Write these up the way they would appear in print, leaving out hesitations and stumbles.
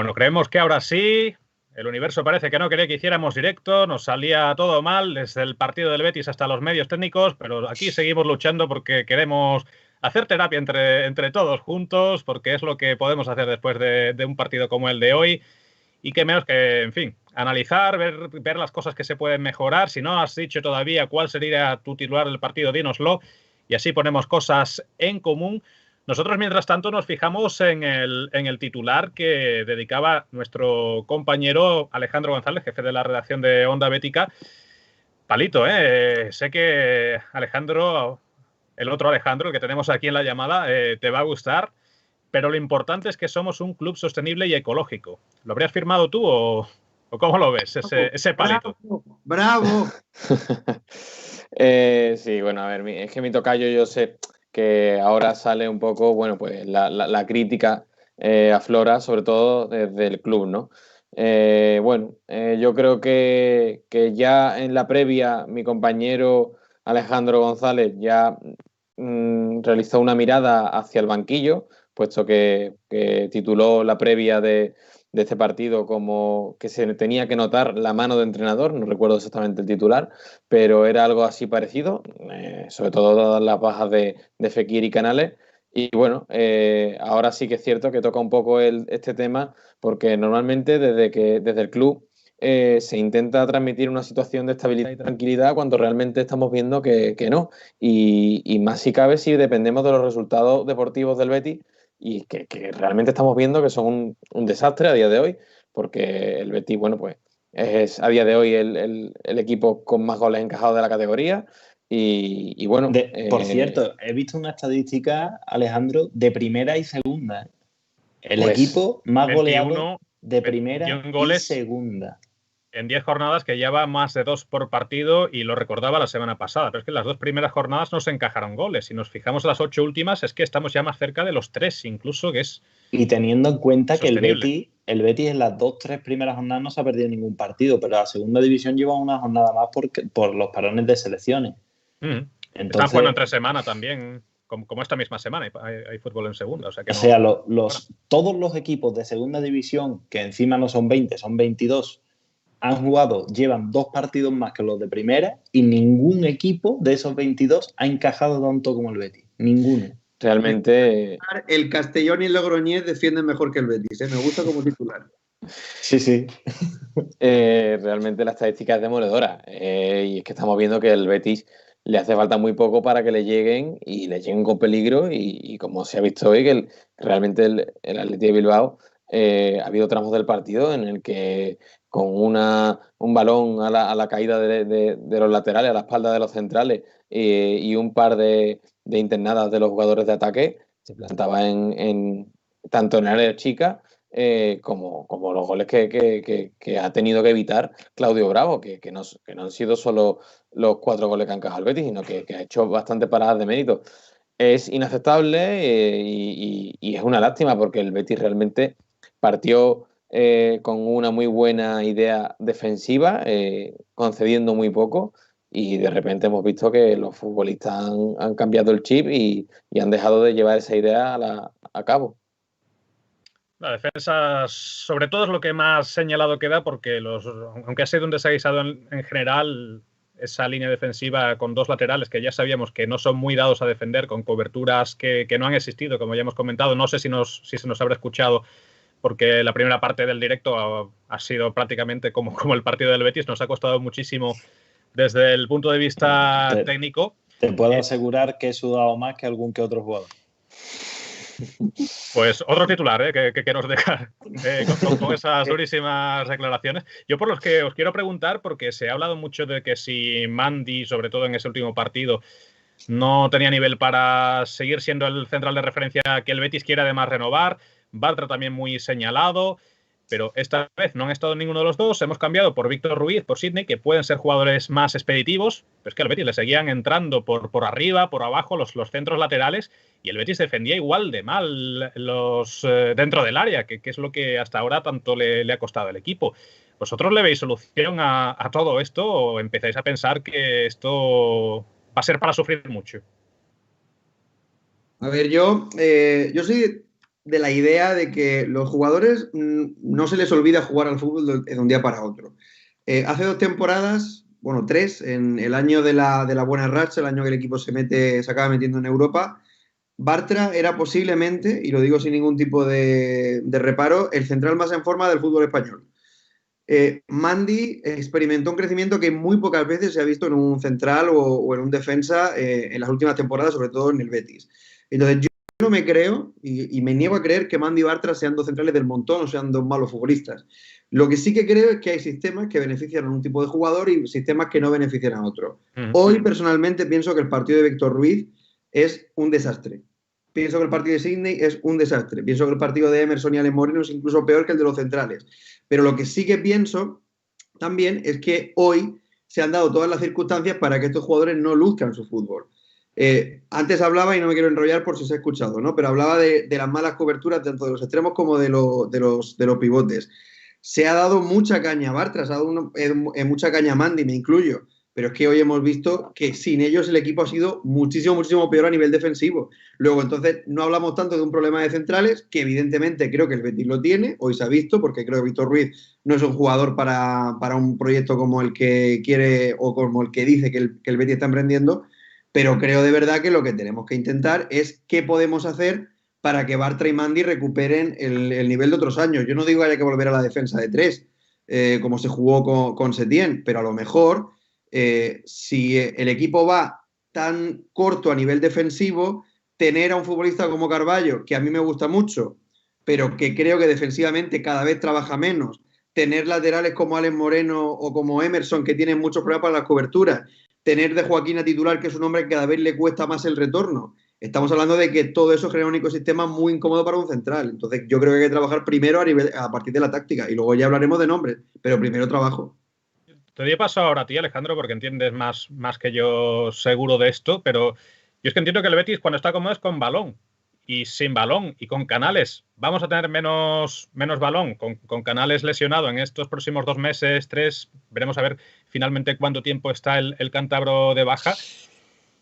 Bueno, creemos que ahora sí. El universo parece que no quería que hiciéramos directo. Nos salía todo mal, desde el partido del Betis hasta los medios técnicos, pero aquí seguimos luchando porque queremos hacer terapia entre todos juntos, porque es lo que podemos hacer después de un partido como el de hoy. Y qué menos que, en fin, analizar, ver las cosas que se pueden mejorar. Si no has dicho todavía cuál sería tu titular del partido, dínoslo. Y así ponemos cosas en común. Nosotros, mientras tanto, nos fijamos en el titular que dedicaba nuestro compañero Alejandro González, jefe de la redacción de Onda Bética. Palito, sé que Alejandro, el otro Alejandro, el que tenemos aquí en la llamada, te va a gustar, pero lo importante es que somos un club sostenible y ecológico. ¿Lo habrías firmado tú o cómo lo ves, ese palito? ¡Bravo! Sí, bueno, a ver, es que mi tocayo, yo sé que ahora sale un poco, bueno, pues la crítica aflora, sobre todo desde el club, ¿no? Yo creo que ya en la previa mi compañero Alejandro González ya realizó una mirada hacia el banquillo, puesto que tituló la previa de este partido como que se tenía que notar la mano de entrenador, no recuerdo exactamente el titular, pero era algo así parecido, sobre todo todas las bajas de Fekir y Canales. Y bueno, ahora sí que es cierto que toca un poco este tema, porque normalmente desde el club se intenta transmitir una situación de estabilidad y tranquilidad cuando realmente estamos viendo que no. Y más si cabe si dependemos de los resultados deportivos del Betis, y que realmente estamos viendo que son un desastre a día de hoy, porque el Betis, bueno, pues es a día de hoy el equipo con más goles encajados de la categoría. Y bueno. Por cierto, he visto una estadística, Alejandro, de primera y segunda. El equipo más 21, goleado de primera y segunda. En 10 jornadas, que lleva más de 2 por partido, y lo recordaba la semana pasada, pero es que en las 2 primeras jornadas no se encajaron goles. Si nos fijamos en las 8 últimas, es que estamos ya más cerca de los 3, incluso, que es. Y teniendo en cuenta sostenible. que el Betis en las 2-3 primeras jornadas no se ha perdido ningún partido, pero la segunda división lleva una jornada más por los parones de selecciones. Entonces, están jugando entre semana también, como esta misma semana, hay fútbol en segunda. Todos los equipos de segunda división, que encima no son 20, son 22, llevan 2 partidos más que los de primera, y ningún equipo de esos 22 ha encajado tanto como el Betis. Ninguno. Realmente. El Castellón y el Logroñés defienden mejor que el Betis, me gusta como titular. Sí. Realmente la estadística es demoledora. Y es que estamos viendo que el Betis le hace falta muy poco para que le lleguen, y le lleguen con peligro. Y como se ha visto hoy, que realmente el Athletic de Bilbao ha habido tramos del partido en el que con un balón a la caída de los laterales, a la espalda de los centrales, y un par de internadas de los jugadores de ataque, se plantaba tanto en área chica como los goles que ha tenido que evitar Claudio Bravo, que no han sido solo los 4 goles que han encajado el Betis, sino que ha hecho bastante paradas de mérito. Es inaceptable, y es una lástima, porque el Betis realmente partió con una muy buena idea defensiva, concediendo muy poco, y de repente hemos visto que los futbolistas han cambiado el chip y han dejado de llevar esa idea a cabo. La defensa, sobre todo, es lo que más señalado queda, porque aunque ha sido un desaguisado en general, esa línea defensiva con 2 laterales que ya sabíamos que no son muy dados a defender, con coberturas que no han existido, como ya hemos comentado. No sé si se nos habrá escuchado, porque la primera parte del directo ha sido prácticamente como el partido del Betis. Nos ha costado muchísimo desde el punto de vista técnico. Te puedo asegurar que he sudado más que algún que otro jugador. Pues otro titular que nos deja con esas durísimas declaraciones. Yo por los que os quiero preguntar, porque se ha hablado mucho de que si Mandy, sobre todo en ese último partido, no tenía nivel para seguir siendo el central de referencia que el Betis quiere además renovar. Bartra también muy señalado, pero esta vez no han estado ninguno de los dos. Hemos cambiado por Víctor Ruiz, por Sidney, que pueden ser jugadores más expeditivos, pero es que al Betis le seguían entrando por arriba, por abajo, los centros laterales, y el Betis defendía igual de mal dentro del área, que es lo que hasta ahora tanto le ha costado al equipo. ¿Vosotros le veis solución a todo esto, o empezáis a pensar que esto va a ser para sufrir mucho? A ver, yo de la idea de que los jugadores no se les olvida jugar al fútbol de un día para otro. Hace 2 temporadas, bueno, 3, en el año de la buena racha, el año que el equipo se acaba metiendo en Europa, Bartra era posiblemente, y lo digo sin ningún tipo de reparo, el central más en forma del fútbol español. Mandy experimentó un crecimiento que muy pocas veces se ha visto en un central o en un defensa en las últimas temporadas, sobre todo en el Betis. Entonces yo no me creo y me niego a creer que Mandy y Bartra sean 2 centrales del montón o sean 2 malos futbolistas. Lo que sí que creo es que hay sistemas que benefician a un tipo de jugador y sistemas que no benefician a otro. Hoy personalmente pienso que el partido de Víctor Ruiz es un desastre. Pienso que el partido de Sydney es un desastre. Pienso que el partido de Emerson y Alex Moreno es incluso peor que el de los centrales. Pero lo que sí que pienso también es que hoy se han dado todas las circunstancias para que estos jugadores no luzcan su fútbol. Antes hablaba, y no me quiero enrollar por si se ha escuchado, ¿no? Pero hablaba de las malas coberturas tanto de los extremos como de los pivotes. Se ha dado mucha caña a Bartra, se ha dado mucha caña a Mandy, me incluyo. Pero es que hoy hemos visto que sin ellos el equipo ha sido muchísimo, muchísimo peor a nivel defensivo. Luego, entonces, no hablamos tanto de un problema de centrales, que evidentemente creo que el Betis lo tiene, hoy se ha visto, porque creo que Víctor Ruiz no es un jugador para un proyecto como el que quiere o como el que dice que el Betis está emprendiendo, pero creo de verdad que lo que tenemos que intentar es qué podemos hacer para que Bartra y Mandy recuperen el nivel de otros años. Yo no digo que haya que volver a la defensa de 3, como se jugó con Setién, pero a lo mejor... si el equipo va tan corto a nivel defensivo, tener a un futbolista como Carballo, que a mí me gusta mucho, pero que creo que defensivamente cada vez trabaja menos, tener laterales como Alex Moreno o como Emerson, que tienen muchos problemas para las coberturas, tener de Joaquín a titular, que es un hombre que cada vez le cuesta más el retorno. Estamos hablando de que todo eso crea un ecosistema muy incómodo para un central. Entonces yo creo que hay que trabajar primero a partir de la táctica y luego ya hablaremos de nombres, pero primero trabajo. Te doy paso ahora a ti, Alejandro, porque entiendes más que yo seguro de esto, pero yo es que entiendo que el Betis cuando está cómodo es con balón y sin balón y con Canales. Vamos a tener menos balón con Canales lesionado en estos próximos 2 meses, 3. Veremos a ver finalmente cuánto tiempo está el cántabro de baja.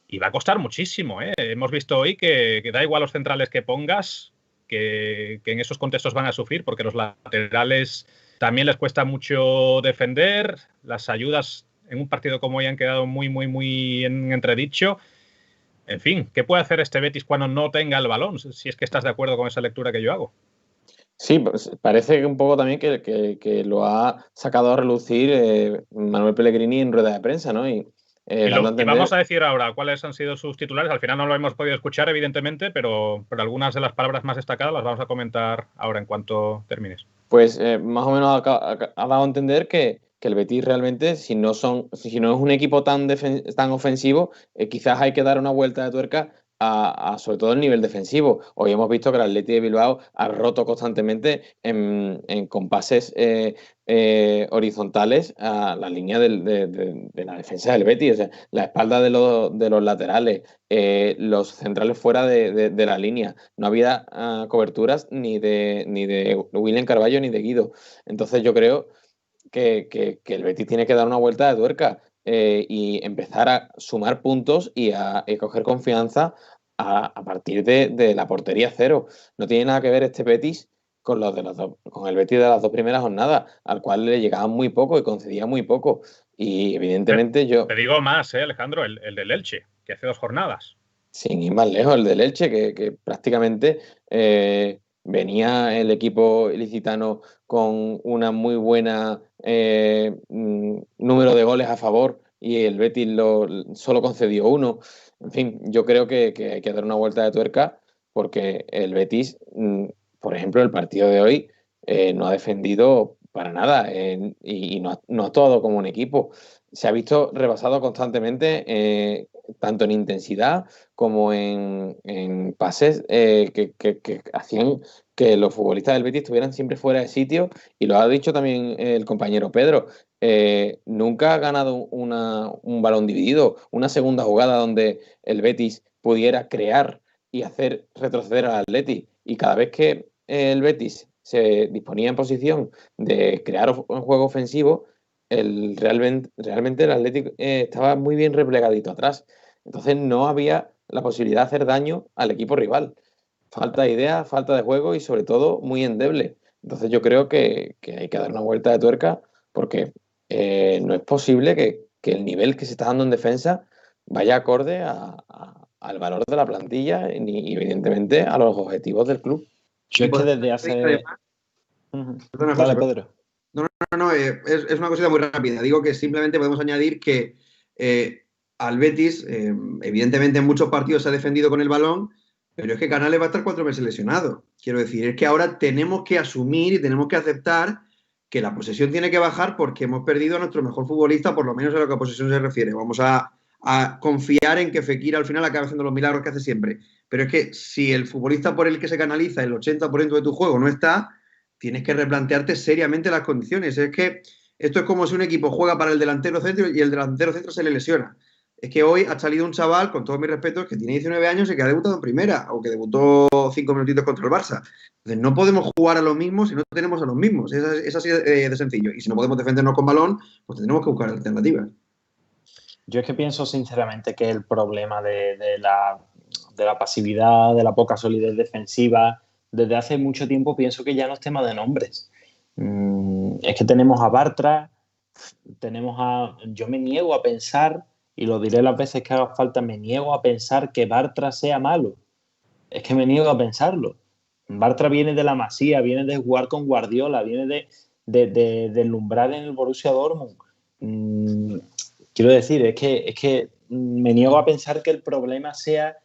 Y va a costar muchísimo, ¿eh? Hemos visto hoy que da igual los centrales que pongas, que en esos contextos van a sufrir porque los laterales... También les cuesta mucho defender. Las ayudas en un partido como hoy han quedado muy en entredicho. En fin, ¿qué puede hacer este Betis cuando no tenga el balón? Si es que estás de acuerdo con esa lectura que yo hago. Sí, pues parece un poco también que lo ha sacado a relucir Manuel Pellegrini en rueda de prensa, ¿no? Y vamos a decir ahora cuáles han sido sus titulares. Al final no lo hemos podido escuchar, evidentemente, pero algunas de las palabras más destacadas las vamos a comentar ahora en cuanto termines. Pues más o menos ha dado a entender que el Betis realmente, si no es un equipo tan ofensivo, quizás hay que dar una vuelta de tuerca a sobre todo el nivel defensivo. Hoy hemos visto que el Athletic de Bilbao ha roto constantemente en compases horizontales a la línea de la defensa del Betis, o sea, la espalda de los laterales, los centrales fuera de la línea. No había coberturas ni de William Carballo ni de Guido. Entonces yo creo que el Betis tiene que dar una vuelta de tuerca y empezar a sumar puntos y a coger confianza a partir de la portería cero. No tiene nada que ver este Betis con el Betis de las 2 primeras jornadas, al cual le llegaban muy poco y concedía muy poco. Y evidentemente Te digo más, Alejandro, el del Elche, que hace 2 jornadas. Sin ir más lejos, el del Elche, que prácticamente venía el equipo ilicitano con una muy buena número de goles a favor y el Betis solo concedió 1. En fin, yo creo que hay que dar una vuelta de tuerca porque el Betis, por ejemplo, el partido de hoy no ha defendido para nada y no ha actuado como un equipo. Se ha visto rebasado constantemente, tanto en intensidad como en pases que hacían que los futbolistas del Betis estuvieran siempre fuera de sitio, y lo ha dicho también el compañero Pedro. Nunca ha ganado un balón dividido, una segunda jugada donde el Betis pudiera crear y hacer retroceder al Athletic, y cada vez que el Betis se disponía en posición de crear un juego ofensivo, realmente el Athletic estaba muy bien replegadito atrás. Entonces no había la posibilidad de hacer daño al equipo rival. Falta de idea, falta de juego y sobre todo muy endeble. Entonces yo creo que hay que dar una vuelta de tuerca porque no es posible que el nivel que se está dando en defensa vaya acorde al valor de la plantilla ni evidentemente a los objetivos del club. Yo es que desde hace... Perdona, Dale, José, Pedro. No, es una cosita muy rápida. Digo que simplemente podemos añadir que al Betis, evidentemente en muchos partidos se ha defendido con el balón, pero es que Canales va a estar 4 meses lesionado. Quiero decir, es que ahora tenemos que asumir y tenemos que aceptar que la posesión tiene que bajar porque hemos perdido a nuestro mejor futbolista, por lo menos en lo que a posesión se refiere. Vamos a confiar en que Fekir al final acabe haciendo los milagros que hace siempre. Pero es que si el futbolista por el que se canaliza el 80% de tu juego no está, tienes que replantearte seriamente las condiciones. Es que esto es como si un equipo juega para el delantero centro y el delantero centro se le lesiona. Es que hoy ha salido un chaval, con todos mis respetos, que tiene 19 años y que ha debutado en primera, o que debutó 5 minutitos contra el Barça. Entonces, no podemos jugar a los mismos si no tenemos a los mismos. Es así de sencillo. Y si no podemos defendernos con balón, pues tendremos que buscar alternativas. Yo es que pienso sinceramente que el problema de la pasividad, de la poca solidez defensiva, desde hace mucho tiempo pienso que ya no es tema de nombres. Es que tenemos a Bartra, yo me niego a pensar, y lo diré las veces que haga falta, me niego a pensar que Bartra sea malo. Es que me niego a pensarlo. Bartra viene de la Masía, viene de jugar con Guardiola, viene de deslumbrar en el Borussia Dortmund. Quiero decir, es que me niego a pensar que el problema sea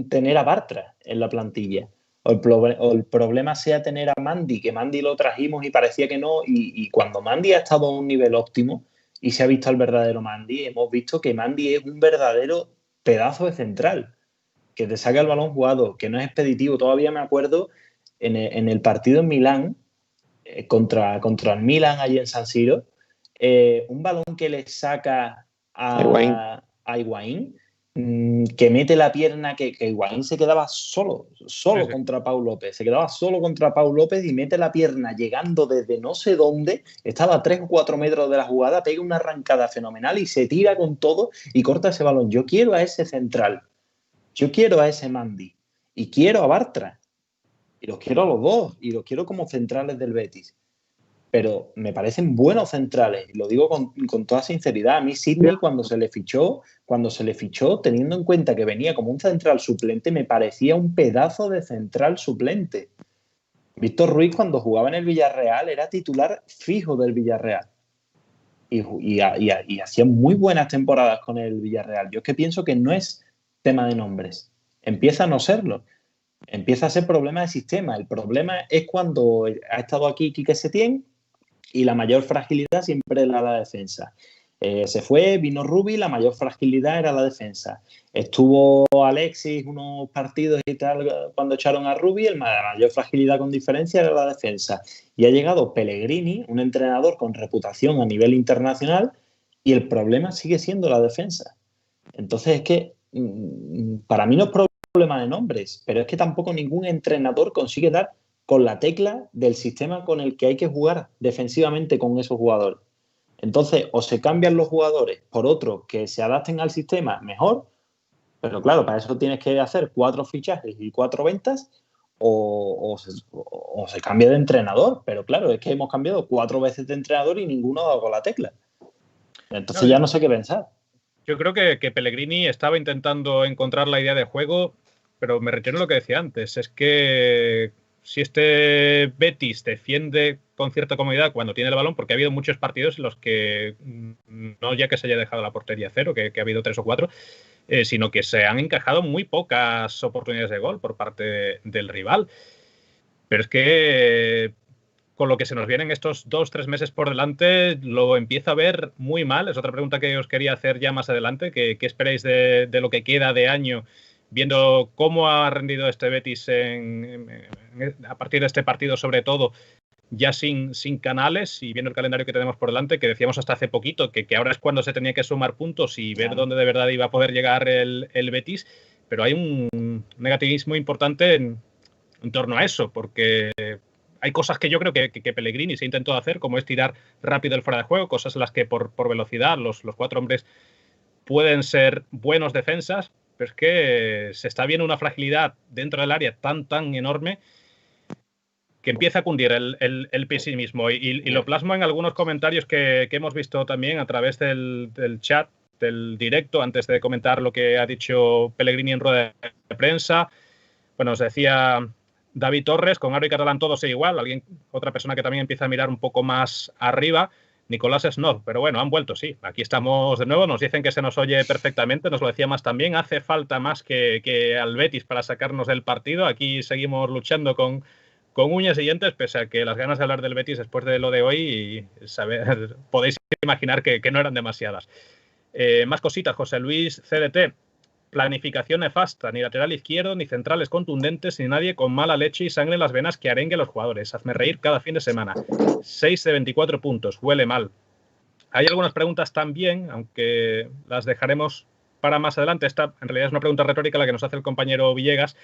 tener a Bartra en la plantilla. O el problema sea tener a Mandy, que Mandy lo trajimos y parecía que no. Y cuando Mandy ha estado a un nivel óptimo y se ha visto al verdadero Mandy, hemos visto que Mandy es un verdadero pedazo de central, que te saca el balón jugado, que no es expeditivo. Todavía me acuerdo en el partido en Milán, contra el Milan allí en San Siro, un balón que le saca a Higuaín, que mete la pierna, que Higuaín se quedaba solo sí. Contra Pau López, se quedaba solo contra Pau López y mete la pierna llegando desde no sé dónde, estaba a 3 o 4 metros de la jugada, pega una arrancada fenomenal y se tira con todo y corta ese balón. Yo quiero a ese central, yo quiero a ese Mandy y quiero a Bartra y los quiero a los dos y los quiero como centrales del Betis. Pero me parecen buenos centrales, y lo digo con toda sinceridad. A mí Sidney, cuando se le fichó, teniendo en cuenta que venía como un central suplente, me parecía un pedazo de central suplente. Víctor Ruiz, cuando jugaba en el Villarreal, era titular fijo del Villarreal. Y hacía muy buenas temporadas con el Villarreal. Yo es que pienso que no es tema de nombres. Empieza a no serlo. Empieza a ser problema de sistema. El problema es cuando ha estado aquí Quique Setién, y la mayor fragilidad siempre era la defensa. Se fue, vino Rubi, la mayor fragilidad era la defensa. Estuvo Alexis unos partidos y tal cuando echaron a Rubi, la mayor fragilidad con diferencia era la defensa. Y ha llegado Pellegrini, un entrenador con reputación a nivel internacional, y el problema sigue siendo la defensa. Entonces es que para mí no es problema de nombres, pero es que tampoco ningún entrenador consigue dar con la tecla del sistema con el que hay que jugar defensivamente con esos jugadores. Entonces, o se cambian los jugadores por otros que se adapten al sistema mejor, pero claro, para eso tienes que hacer 4 fichajes y 4 ventas, o se cambia de entrenador. Pero claro, es que hemos cambiado 4 veces de entrenador y ninguno ha dado con la tecla. Entonces ya no sé qué pensar. Yo creo que Pellegrini estaba intentando encontrar la idea de juego, pero me refiero a lo que decía antes. Es que si este Betis defiende con cierta comodidad cuando tiene el balón, porque ha habido muchos partidos en los que no ya que se haya dejado la portería cero, que ha habido 3 o 4, sino que se han encajado muy pocas oportunidades de gol por parte del rival. Pero es que con lo que se nos vienen estos 2-3 meses por delante, lo empiezo a ver muy mal. Es otra pregunta que os quería hacer ya más adelante. ¿Qué esperáis de lo que queda de año, viendo cómo ha rendido este Betis a partir de este partido, sobre todo, ya sin Canales, y viendo el calendario que tenemos por delante, que decíamos hasta hace poquito, que ahora es cuando se tenía que sumar puntos y ver dónde de verdad iba a poder llegar el Betis, pero hay un negativismo importante en torno a eso, porque hay cosas que yo creo que Pellegrini se intentó hacer, como es tirar rápido el fuera de juego, cosas en las que por velocidad los 4 hombres pueden ser buenos defensas, pero es que se está viendo una fragilidad dentro del área tan enorme que empieza a cundir el pesimismo. Y lo plasmo en algunos comentarios que hemos visto también a través del chat, del directo, antes de comentar lo que ha dicho Pellegrini en rueda de prensa. Bueno, os decía David Torres, con Aro y Catalán todo sigue igual. Otra persona que también empieza a mirar un poco más arriba, Nicolás Snob. Pero bueno, han vuelto, sí. Aquí estamos de nuevo. Nos dicen que se nos oye perfectamente. Nos lo decía más también. Hace falta más que al Betis para sacarnos del partido. Aquí seguimos luchando con uñas y dientes, pese a que las ganas de hablar del Betis después de lo de hoy, podéis imaginar que no eran demasiadas. Más cositas. José Luis CDT. Planificación nefasta, ni lateral izquierdo, ni centrales contundentes, ni nadie con mala leche y sangre en las venas que arengue a los jugadores. Hazme reír cada fin de semana. 6 de 24 puntos, huele mal. Hay algunas preguntas también, aunque las dejaremos para más adelante. Esta en realidad es una pregunta retórica la que nos hace el compañero Villegas.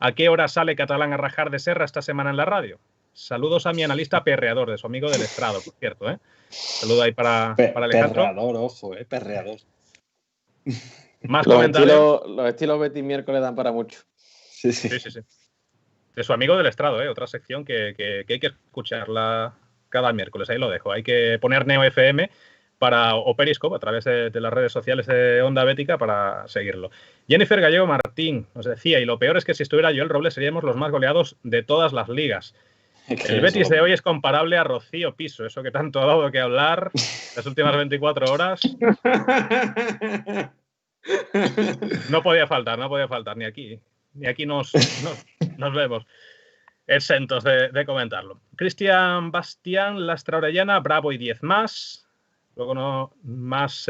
¿A qué hora sale Catalán a rajar de Serra esta semana en la radio? Saludos a mi analista perreador, de su amigo del estrado, por cierto. Saludo ahí para Alejandro. Perreador, ojo, perreador. Más comentarios. Los estilos Betis miércoles dan para mucho. Sí. De su amigo del estrado, otra sección que hay que escucharla cada miércoles. Ahí lo dejo. Hay que poner Neo FM o Periscope a través de las redes sociales de Onda Bética para seguirlo. Jennifer Gallego Martín nos decía, y lo peor es que si estuviera Joel Robles seríamos los más goleados de todas las ligas. El Betis de hoy es comparable a Rocío Piso, eso que tanto ha dado que hablar las últimas 24 horas. No podía faltar, ni aquí nos vemos exentos de comentarlo. Cristian Bastián, Lastra Orellana, bravo y 10 más. Luego más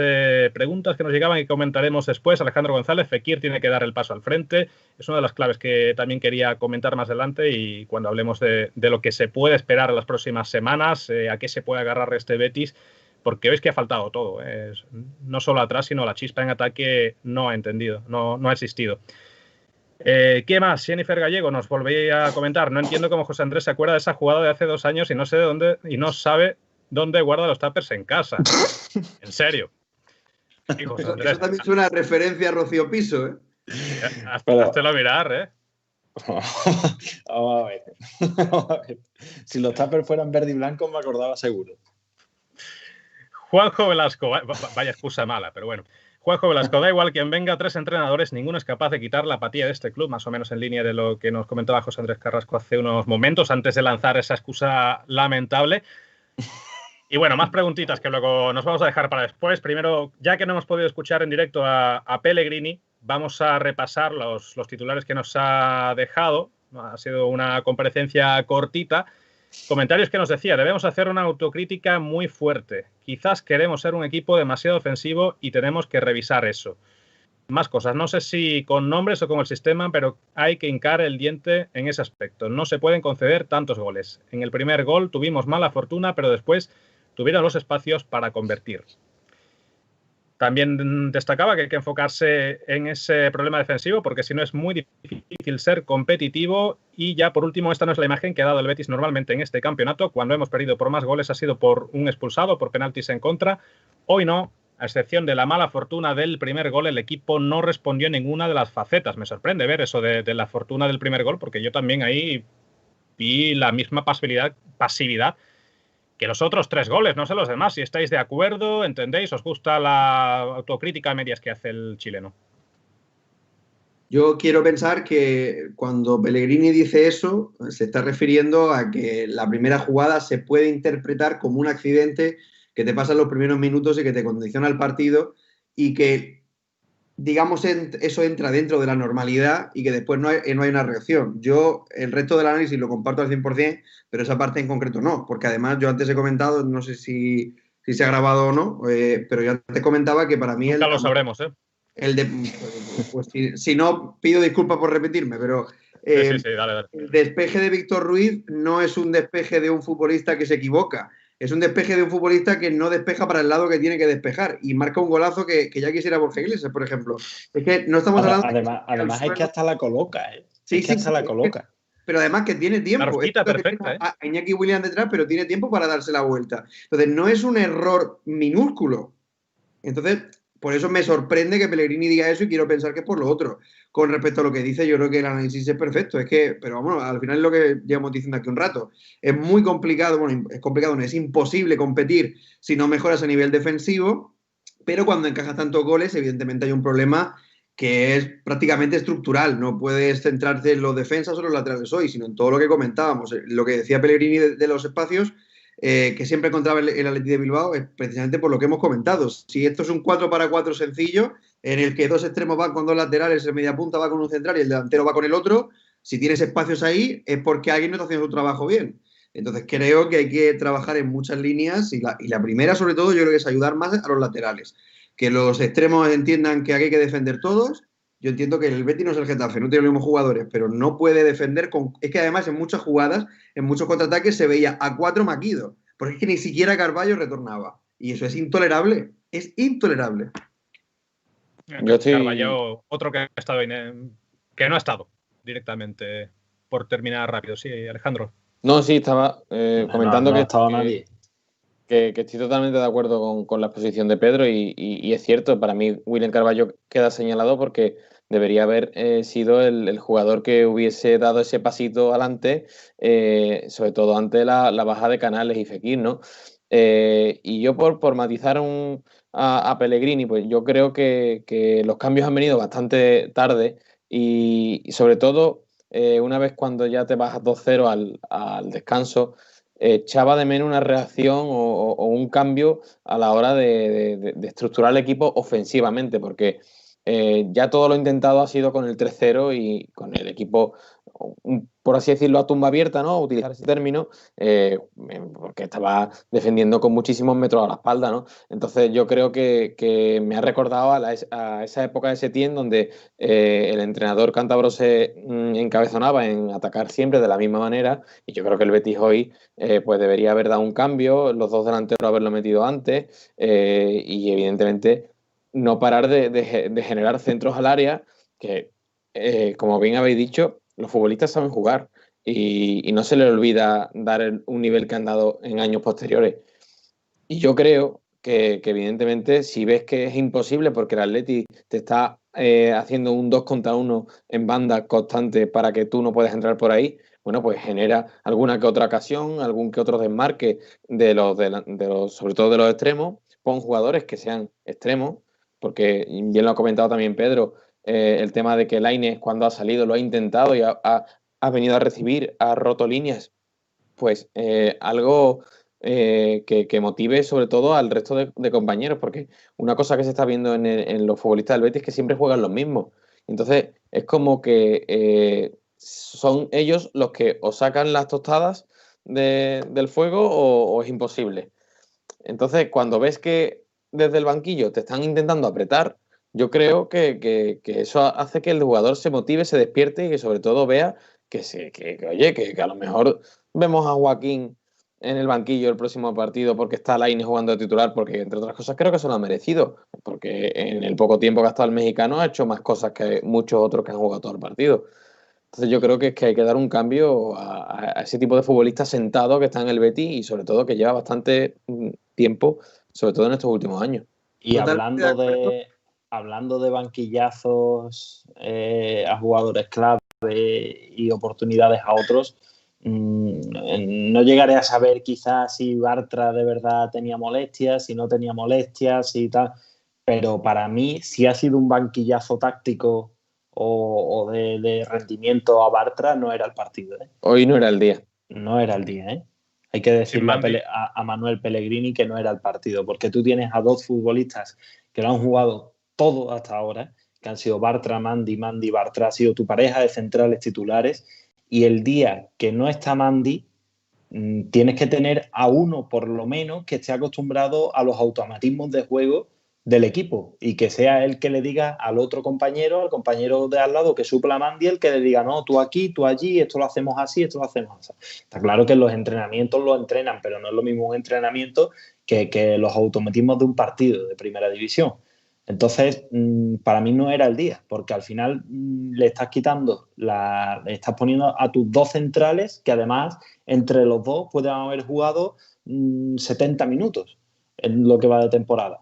preguntas que nos llegaban y comentaremos después. Alejandro González, Fekir tiene que dar el paso al frente. Es una de las claves que también quería comentar más adelante y cuando hablemos de lo que se puede esperar en las próximas semanas, a qué se puede agarrar este Betis, porque veis que ha faltado todo. No solo atrás, sino la chispa en ataque no ha existido. ¿Qué más? Jennifer Gallego nos volvía a comentar. No entiendo cómo José Andrés se acuerda de esa jugada de hace 2 años y no sé de dónde y no sabe dónde guarda los tuppers en casa. En serio. Eso también es una referencia a Rocío Piso, ¿eh? Háztelo mirar, Vamos a ver. Si los tuppers fueran verde y blanco me acordaba seguro. Juanjo Velasco, vaya excusa mala, pero bueno. Juanjo Velasco, da igual quien venga, 3 entrenadores, ninguno es capaz de quitar la apatía de este club, más o menos en línea de lo que nos comentaba José Andrés Carrasco hace unos momentos, antes de lanzar esa excusa lamentable. Y bueno, más preguntitas que luego nos vamos a dejar para después. Primero, ya que no hemos podido escuchar en directo a Pellegrini, vamos a repasar los titulares que nos ha dejado. Ha sido una comparecencia cortita. Comentarios que nos decía, debemos hacer una autocrítica muy fuerte. Quizás queremos ser un equipo demasiado ofensivo y tenemos que revisar eso. Más cosas, no sé si con nombres o con el sistema, pero hay que hincar el diente en ese aspecto. No se pueden conceder tantos goles. En el primer gol tuvimos mala fortuna, pero después tuvieron los espacios para convertir. También destacaba que hay que enfocarse en ese problema defensivo porque si no es muy difícil ser competitivo. Y ya por último, esta no es la imagen que ha dado el Betis normalmente en este campeonato. Cuando hemos perdido por más goles ha sido por un expulsado, por penaltis en contra. Hoy no, a excepción de la mala fortuna del primer gol, el equipo no respondió en ninguna de las facetas. Me sorprende ver eso de la fortuna del primer gol porque yo también ahí vi la misma pasividad que los otros 3 goles, no sé los demás. Si estáis de acuerdo, entendéis, os gusta la autocrítica a medias que hace el chileno. Yo quiero pensar que cuando Pellegrini dice eso, se está refiriendo a que la primera jugada se puede interpretar como un accidente que te pasa en los primeros minutos y que te condiciona el partido y que, digamos, eso entra dentro de la normalidad y que después no hay una reacción. Yo el resto del análisis lo comparto al 100%, pero esa parte en concreto no, porque además yo antes he comentado, no sé si se ha grabado o no, pero yo antes comentaba que para mí... Nunca lo sabremos, pues si no, pido disculpas por repetirme, pero sí, dale. El despeje de Víctor Ruiz no es un despeje de un futbolista que se equivoca. Es un despeje de un futbolista que no despeja para el lado que tiene que despejar y marca un golazo que ya quisiera Borja Iglesias, por ejemplo. Es que no estamos hablando... Además es que hasta la coloca, ¿eh? Sí, hasta la coloca. Pero además que tiene tiempo. La rosquita perfecta, ¿eh? A Iñaki Williams detrás, pero tiene tiempo para darse la vuelta. Entonces, no es un error minúsculo. Entonces, por eso me sorprende que Pellegrini diga eso y quiero pensar que es por lo otro. Con respecto a lo que dice, yo creo que el análisis es perfecto. Es que, pero vamos, al final es lo que llevamos diciendo aquí un rato. Es muy complicado, bueno, es complicado, no es imposible competir si no mejoras a nivel defensivo, pero cuando encajas tantos goles, evidentemente hay un problema que es prácticamente estructural. No puedes centrarte en los defensas o los laterales hoy, sino en todo lo que comentábamos. Lo que decía Pellegrini de los espacios, que siempre encontraba el Athletic de Bilbao, es precisamente por lo que hemos comentado. Si esto es un 4-4 sencillo, en el que dos extremos van con dos laterales, el mediapunta va con un central y el delantero va con el otro, si tienes espacios ahí es porque alguien no está haciendo su trabajo bien. Entonces creo que hay que trabajar en muchas líneas y la primera, sobre todo, yo creo que es ayudar más a los laterales. Que los extremos entiendan que aquí hay que defender todos. Yo entiendo que el Betis no es el Getafe, no tiene los mismos jugadores, pero no puede defender con... Es que además en muchas jugadas, en muchos contraataques se veía a 4 Maquido, porque es que ni siquiera Carballo retornaba. Y eso es intolerable, es intolerable. Carballo, otro que ha estado que no ha estado directamente, por terminar rápido. Sí, Alejandro. No, sí, estaba comentando no ha estado nadie. Que estoy totalmente de acuerdo con la exposición de Pedro y es cierto, para mí William Carballo queda señalado porque debería haber sido el jugador que hubiese dado ese pasito adelante, sobre todo ante la baja de Canales y Fekir, ¿no? Y yo por matizar a Pellegrini, pues yo creo que los cambios han venido bastante tarde y sobre todo una vez cuando ya te bajas 2-0 al descanso, echaba de menos una reacción o un cambio a la hora de estructurar el equipo ofensivamente, porque ya todo lo intentado ha sido con el 3-0 y con el equipo, por así decirlo, a tumba abierta, ¿no? Utilizar ese término, porque estaba defendiendo con muchísimos metros a la espalda, ¿no? Entonces yo creo que me ha recordado a esa época de Setién donde el entrenador cántabro se encabezonaba en atacar siempre de la misma manera, y yo creo que el Betis hoy pues debería haber dado un cambio, los dos delanteros haberlo metido antes, y evidentemente no parar de generar centros al área, que como bien habéis dicho, los futbolistas saben jugar y no se les olvida dar un nivel que han dado en años posteriores. Y yo creo que evidentemente si ves que es imposible porque el Atleti te está haciendo un 2 contra 1 en banda constante para que tú no puedas entrar por ahí, bueno, pues genera alguna que otra ocasión, algún que otro desmarque de los sobre todo de los extremos, pon jugadores que sean extremos, porque bien lo ha comentado también Pedro, el tema de que Lainez cuando ha salido lo ha intentado y ha venido a recibir, ha roto líneas, pues algo que motive sobre todo al resto de compañeros, porque una cosa que se está viendo en los futbolistas del Betis es que siempre juegan los mismos. Entonces es como que son ellos los que o sacan las tostadas del fuego o es imposible. Entonces cuando ves que desde el banquillo te están intentando apretar, yo creo que eso hace que el jugador se motive, se despierte y que sobre todo vea oye, que a lo mejor vemos a Joaquín en el banquillo el próximo partido porque está Lainez jugando de titular, porque entre otras cosas creo que se lo ha merecido, porque en el poco tiempo que ha estado el mexicano ha hecho más cosas que muchos otros que han jugado todo el partido. Entonces yo creo que es que hay que dar un cambio a ese tipo de futbolistas sentados que está en el Betis y sobre todo que lleva bastante tiempo, sobre todo en estos últimos años. Y hablando de banquillazos a jugadores clave y oportunidades a otros, no llegaré a saber quizás si Bartra de verdad tenía molestias, si no tenía molestias y tal, pero para mí si ha sido un banquillazo táctico o de rendimiento a Bartra, no era el partido. Hoy no era el día. No era el día, ¿eh? Hay que decirle a Manuel Pellegrini que no era el partido, porque tú tienes a dos futbolistas que lo han jugado todo hasta ahora, que han sido Bartra, Mandy, Bartra, ha sido tu pareja de centrales titulares, y el día que no está Mandy, tienes que tener a uno por lo menos que esté acostumbrado a los automatismos de juego del equipo y que sea él que le diga al otro compañero, al compañero de al lado que supla a Mandy, el que le diga, no, tú aquí, tú allí, esto lo hacemos así, esto lo hacemos así. Está claro que los entrenamientos los entrenan, pero no es lo mismo un entrenamiento que los automatismos de un partido de primera división. Entonces, para mí no era el día, porque al final le estás le estás poniendo a tus dos centrales, que además entre los dos pueden haber jugado 70 minutos en lo que va de temporada.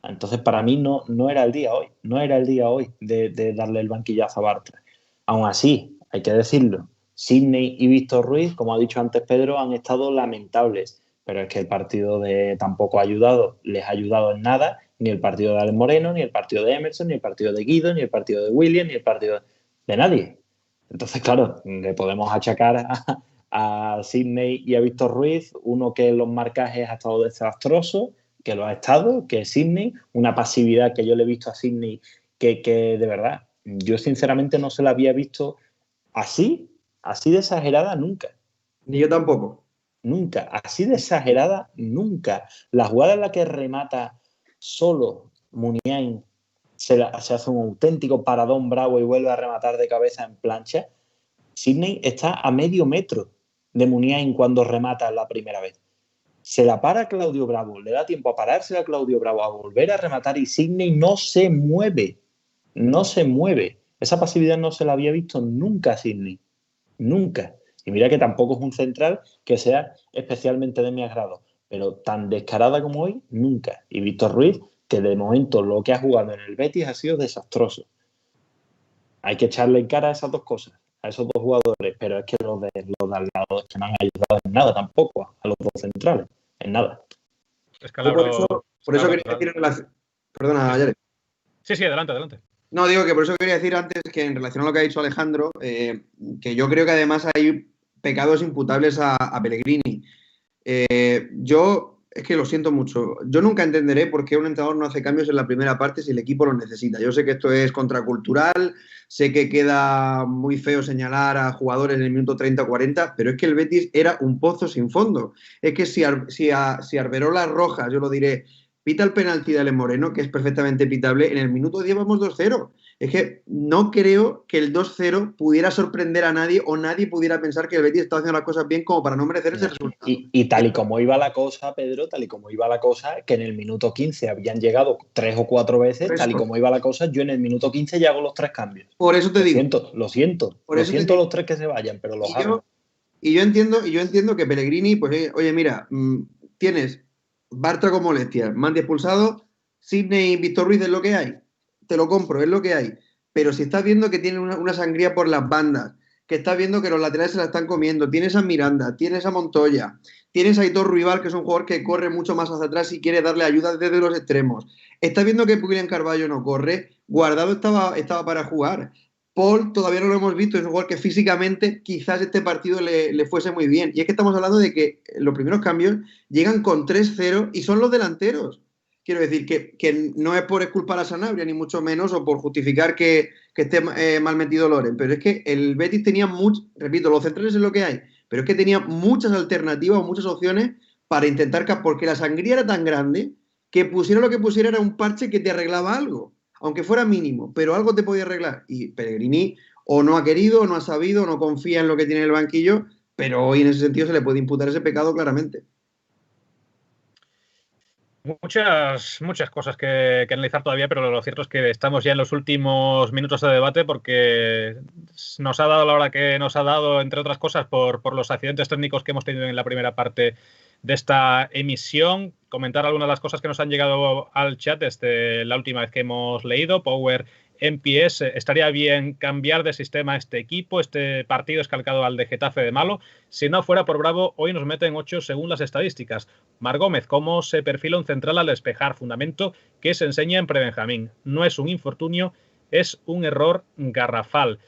Entonces, para mí no era el día hoy. No era el día hoy de darle el banquillazo a Bartra. Aún así, hay que decirlo, Sidney y Víctor Ruiz, como ha dicho antes Pedro, han estado lamentables. Pero es que el partido tampoco ha ayudado, les ha ayudado en nada, ni el partido de Alex Moreno, ni el partido de Emerson, ni el partido de Guido, ni el partido de William, ni el partido de nadie. Entonces, claro, le podemos achacar a Sidney y a Víctor Ruiz, uno que en los marcajes ha estado desastroso, que lo ha estado, que es Sidney, una pasividad que yo le he visto a Sidney que de verdad, yo sinceramente no se la había visto así de exagerada nunca. Ni yo tampoco. Nunca, así de exagerada, nunca. La jugada en la que remata solo Muniain se hace un auténtico paradón bravo y vuelve a rematar de cabeza en plancha. Sidney está a medio metro de Muniain cuando remata la primera vez. Se la para Claudio Bravo, le da tiempo a pararse a Claudio Bravo, a volver a rematar y Sidney no se mueve. No se mueve. Esa pasividad no se la había visto nunca a Sidney. Nunca. Y mira que tampoco es un central que sea especialmente de mi agrado, pero tan descarada como hoy, nunca. Y Víctor Ruiz, que de momento lo que ha jugado en el Betis ha sido desastroso. Hay que echarle en cara a esas dos cosas, a esos dos jugadores, pero es que los de al lado que no han ayudado en nada tampoco, a los dos centrales, en nada. Por eso quería decir en relación... Perdona, Jared. Sí, adelante. No, digo que por eso quería decir antes que en relación a lo que ha dicho Alejandro, que yo creo que además hay pecados imputables a Pellegrini. Yo es que lo siento mucho. Yo nunca entenderé por qué un entrenador no hace cambios en la primera parte si el equipo los necesita. Yo sé que esto es contracultural, sé que queda muy feo señalar a jugadores en el minuto 30 o 40, pero es que el Betis era un pozo sin fondo. Es que si Arberola Rojas, yo lo diré, pita el penalti de Ale Moreno, que es perfectamente pitable, en el minuto 10 vamos 2-0. Es que no creo que el 2-0 pudiera sorprender a nadie o nadie pudiera pensar que el Betis estaba haciendo las cosas bien como para no merecer ese resultado. Y tal y como iba la cosa, Pedro, tal y como iba la cosa, que en el minuto 15 habían llegado 3 o 4 veces, tal y como iba la cosa, yo en el minuto 15 ya hago los 3 cambios. Por eso te digo. Lo siento los 3 que se vayan, pero los hago. Y yo entiendo que Pellegrini, pues, oye, mira, tienes Bartra con molestias, Mandi expulsado, Sidney y Víctor Ruiz es lo que hay. Te lo compro, es lo que hay. Pero si estás viendo que tiene una sangría por las bandas, que estás viendo que los laterales se la están comiendo, tienes a Miranda, tienes a Montoya, tienes a Aitor Ruibal, que es un jugador que corre mucho más hacia atrás y quiere darle ayuda desde los extremos. Estás viendo que William Carvalho no corre, Guardado estaba para jugar. Paul todavía no lo hemos visto, es un jugador que físicamente quizás este partido le fuese muy bien. Y es que estamos hablando de que los primeros cambios llegan con 3-0 y son los delanteros. Quiero decir que no es por exculpar a Sanabria, ni mucho menos, o por justificar que esté mal metido Loren, pero es que el Betis tenía repito, los centrales es lo que hay, pero es que tenía muchas alternativas o muchas opciones para intentar, porque la sangría era tan grande que pusiera lo que pusiera era un parche que te arreglaba algo, aunque fuera mínimo, pero algo te podía arreglar. Y Pellegrini o no ha querido, o no ha sabido, o no confía en lo que tiene en el banquillo, pero hoy en ese sentido se le puede imputar ese pecado claramente. Muchas cosas que analizar todavía, pero lo cierto es que estamos ya en los últimos minutos de debate porque nos ha dado la hora que nos ha dado, entre otras cosas, por los accidentes técnicos que hemos tenido en la primera parte de esta emisión. Comentar algunas de las cosas que nos han llegado al chat desde la última vez que hemos leído. Power MPS, estaría bien cambiar de sistema a este equipo. Este partido es calcado al de Getafe de malo. Si no fuera por Bravo, hoy nos meten 8 según las estadísticas. Mar Gómez, ¿cómo se perfila un central al despejar? Fundamento que se enseña en Prebenjamín. No es un infortunio, es un error garrafal.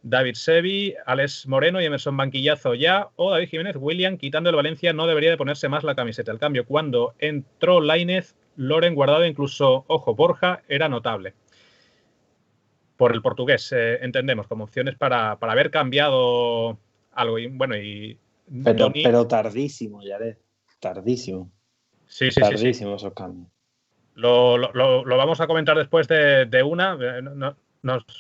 David Sevi, Alex Moreno y Emerson Banquillazo ya, o David Jiménez, William, quitando el Valencia, no debería de ponerse más la camiseta. El cambio, cuando entró Lainez, Loren, Guardado, incluso, ojo, Borja, era notable. Por el portugués, entendemos, como opciones para haber cambiado algo. Y bueno, pero tardísimo, Jared. Tardísimo. Sí. Tardísimo esos cambios. Lo vamos a comentar después de una.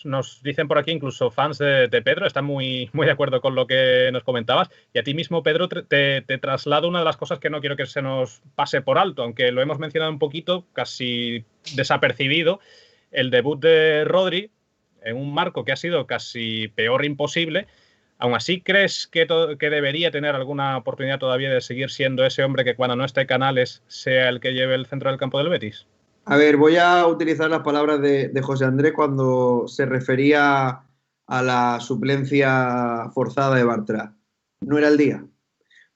Nos dicen por aquí, incluso fans de Pedro, están muy de acuerdo con lo que nos comentabas. Y a ti mismo, Pedro, te traslado una de las cosas que no quiero que se nos pase por alto, aunque lo hemos mencionado un poquito, casi desapercibido, el debut de Rodri en un marco que ha sido casi peor imposible. ¿Aún así crees que debería tener alguna oportunidad todavía de seguir siendo ese hombre que cuando no esté Canales sea el que lleve el centro del campo del Betis? A ver, voy a utilizar las palabras de José Andrés cuando se refería a la suplencia forzada de Bartra. No era el día.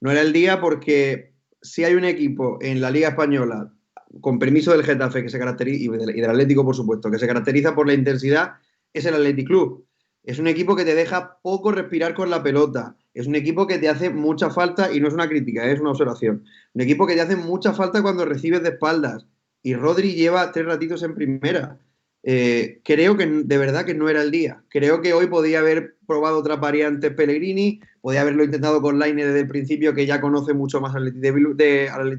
No era el día porque si hay un equipo en la Liga Española, con permiso del Getafe que se caracteriza, y del Atlético, por supuesto, que se caracteriza por la intensidad, es el Athletic Club. Es un equipo que te deja poco respirar con la pelota. Es un equipo que te hace mucha falta, y no es una crítica, es una observación. Un equipo que te hace mucha falta cuando recibes de espaldas. Y Rodri lleva 3 ratitos en primera. Creo que de verdad que no era el día. Creo que hoy podía haber probado otras variantes Pellegrini, podía haberlo intentado con Lainez desde el principio, que ya conoce mucho más al Athletic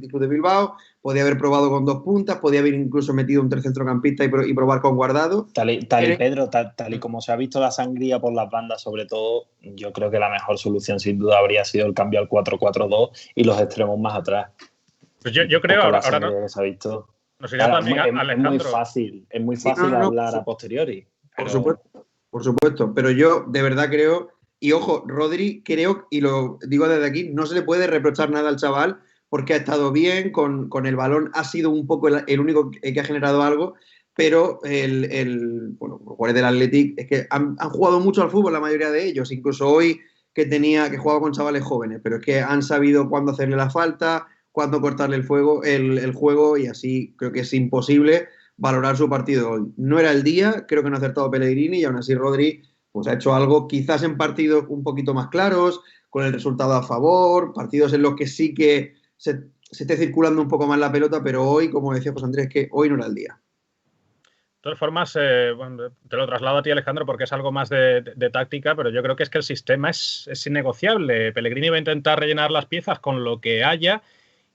Club de Bilbao, podía haber probado con 2 puntas, podía haber incluso metido un tercer-centrocampista y probar con Guardado. Tal y Pedro, tal y como se ha visto la sangría por las bandas, sobre todo, yo creo que la mejor solución sin duda habría sido el cambio al 4-4-2 y los extremos más atrás. Pues yo creo, ahora no, que se ha visto. nos irá también Alejandro. Es muy fácil hablar a posteriori. Por supuesto, pero yo de verdad creo, y ojo, Rodri, creo, y lo digo desde aquí, no se le puede reprochar nada al chaval porque ha estado bien, con el balón ha sido un poco el único que ha generado algo, pero los jugadores del Athletic es que han jugado mucho al fútbol la mayoría de ellos, incluso hoy que jugaba con chavales jóvenes, pero es que han sabido cuándo hacerle la falta, cuándo cortarle el juego, y así creo que es imposible valorar su partido hoy. No era el día, creo que no ha acertado Pellegrini, y aún así Rodri pues ha hecho algo quizás en partidos un poquito más claros, con el resultado a favor, partidos en los que sí que se esté circulando un poco más la pelota, pero hoy, como decía José Andrés, que hoy no era el día. De todas formas, bueno, te lo traslado a ti, Alejandro, porque es algo más de táctica, pero yo creo que es que el sistema es innegociable. Pellegrini va a intentar rellenar las piezas con lo que haya,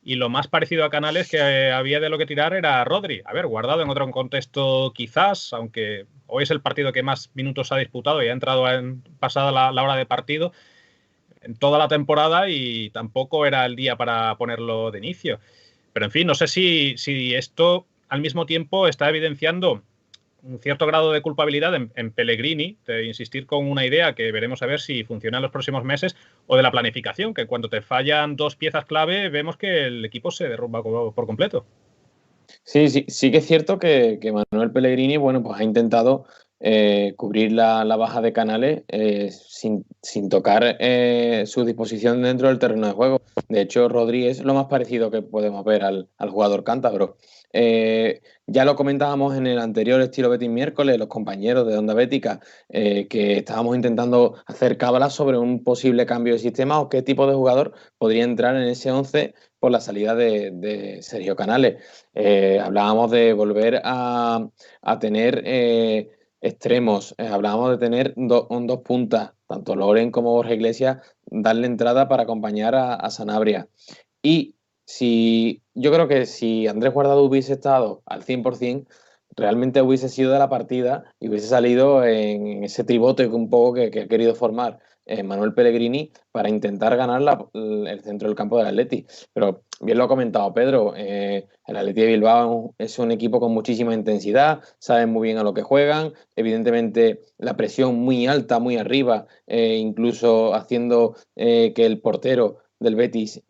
y lo más parecido a Canales que había de lo que tirar era Rodri. A ver, Guardado en otro contexto quizás, aunque hoy es el partido que más minutos ha disputado y ha entrado pasada la hora de partido en toda la temporada, y tampoco era el día para ponerlo de inicio. Pero en fin, no sé si esto al mismo tiempo está evidenciando un cierto grado de culpabilidad en Pellegrini, de insistir con una idea que veremos a ver si funciona en los próximos meses, o de la planificación, que cuando te fallan 2 piezas clave vemos que el equipo se derrumba por completo. Sí que es cierto que Manuel Pellegrini, bueno, pues ha intentado cubrir la baja de Canales sin tocar su disposición dentro del terreno de juego. De hecho, Rodri es lo más parecido que podemos ver al jugador cántabro. Ya lo comentábamos en el anterior estilo Betis miércoles, los compañeros de Onda Bética, que estábamos intentando hacer cábalas sobre un posible cambio de sistema o qué tipo de jugador podría entrar en ese 11 por la salida de Sergio Canales. Hablábamos de volver a tener extremos, hablábamos de tener dos puntas, tanto Loren como Borja Iglesias, darle entrada para acompañar a Sanabria. Y yo creo que si Andrés Guardado hubiese estado al 100%, realmente hubiese sido de la partida y hubiese salido en ese tribote un poco que ha querido formar Manuel Pellegrini para intentar ganar el centro del campo del Atleti. Pero bien lo ha comentado Pedro, el Atleti de Bilbao es un equipo con muchísima intensidad, saben muy bien a lo que juegan, evidentemente la presión muy alta, muy arriba, incluso haciendo que el portero del Betis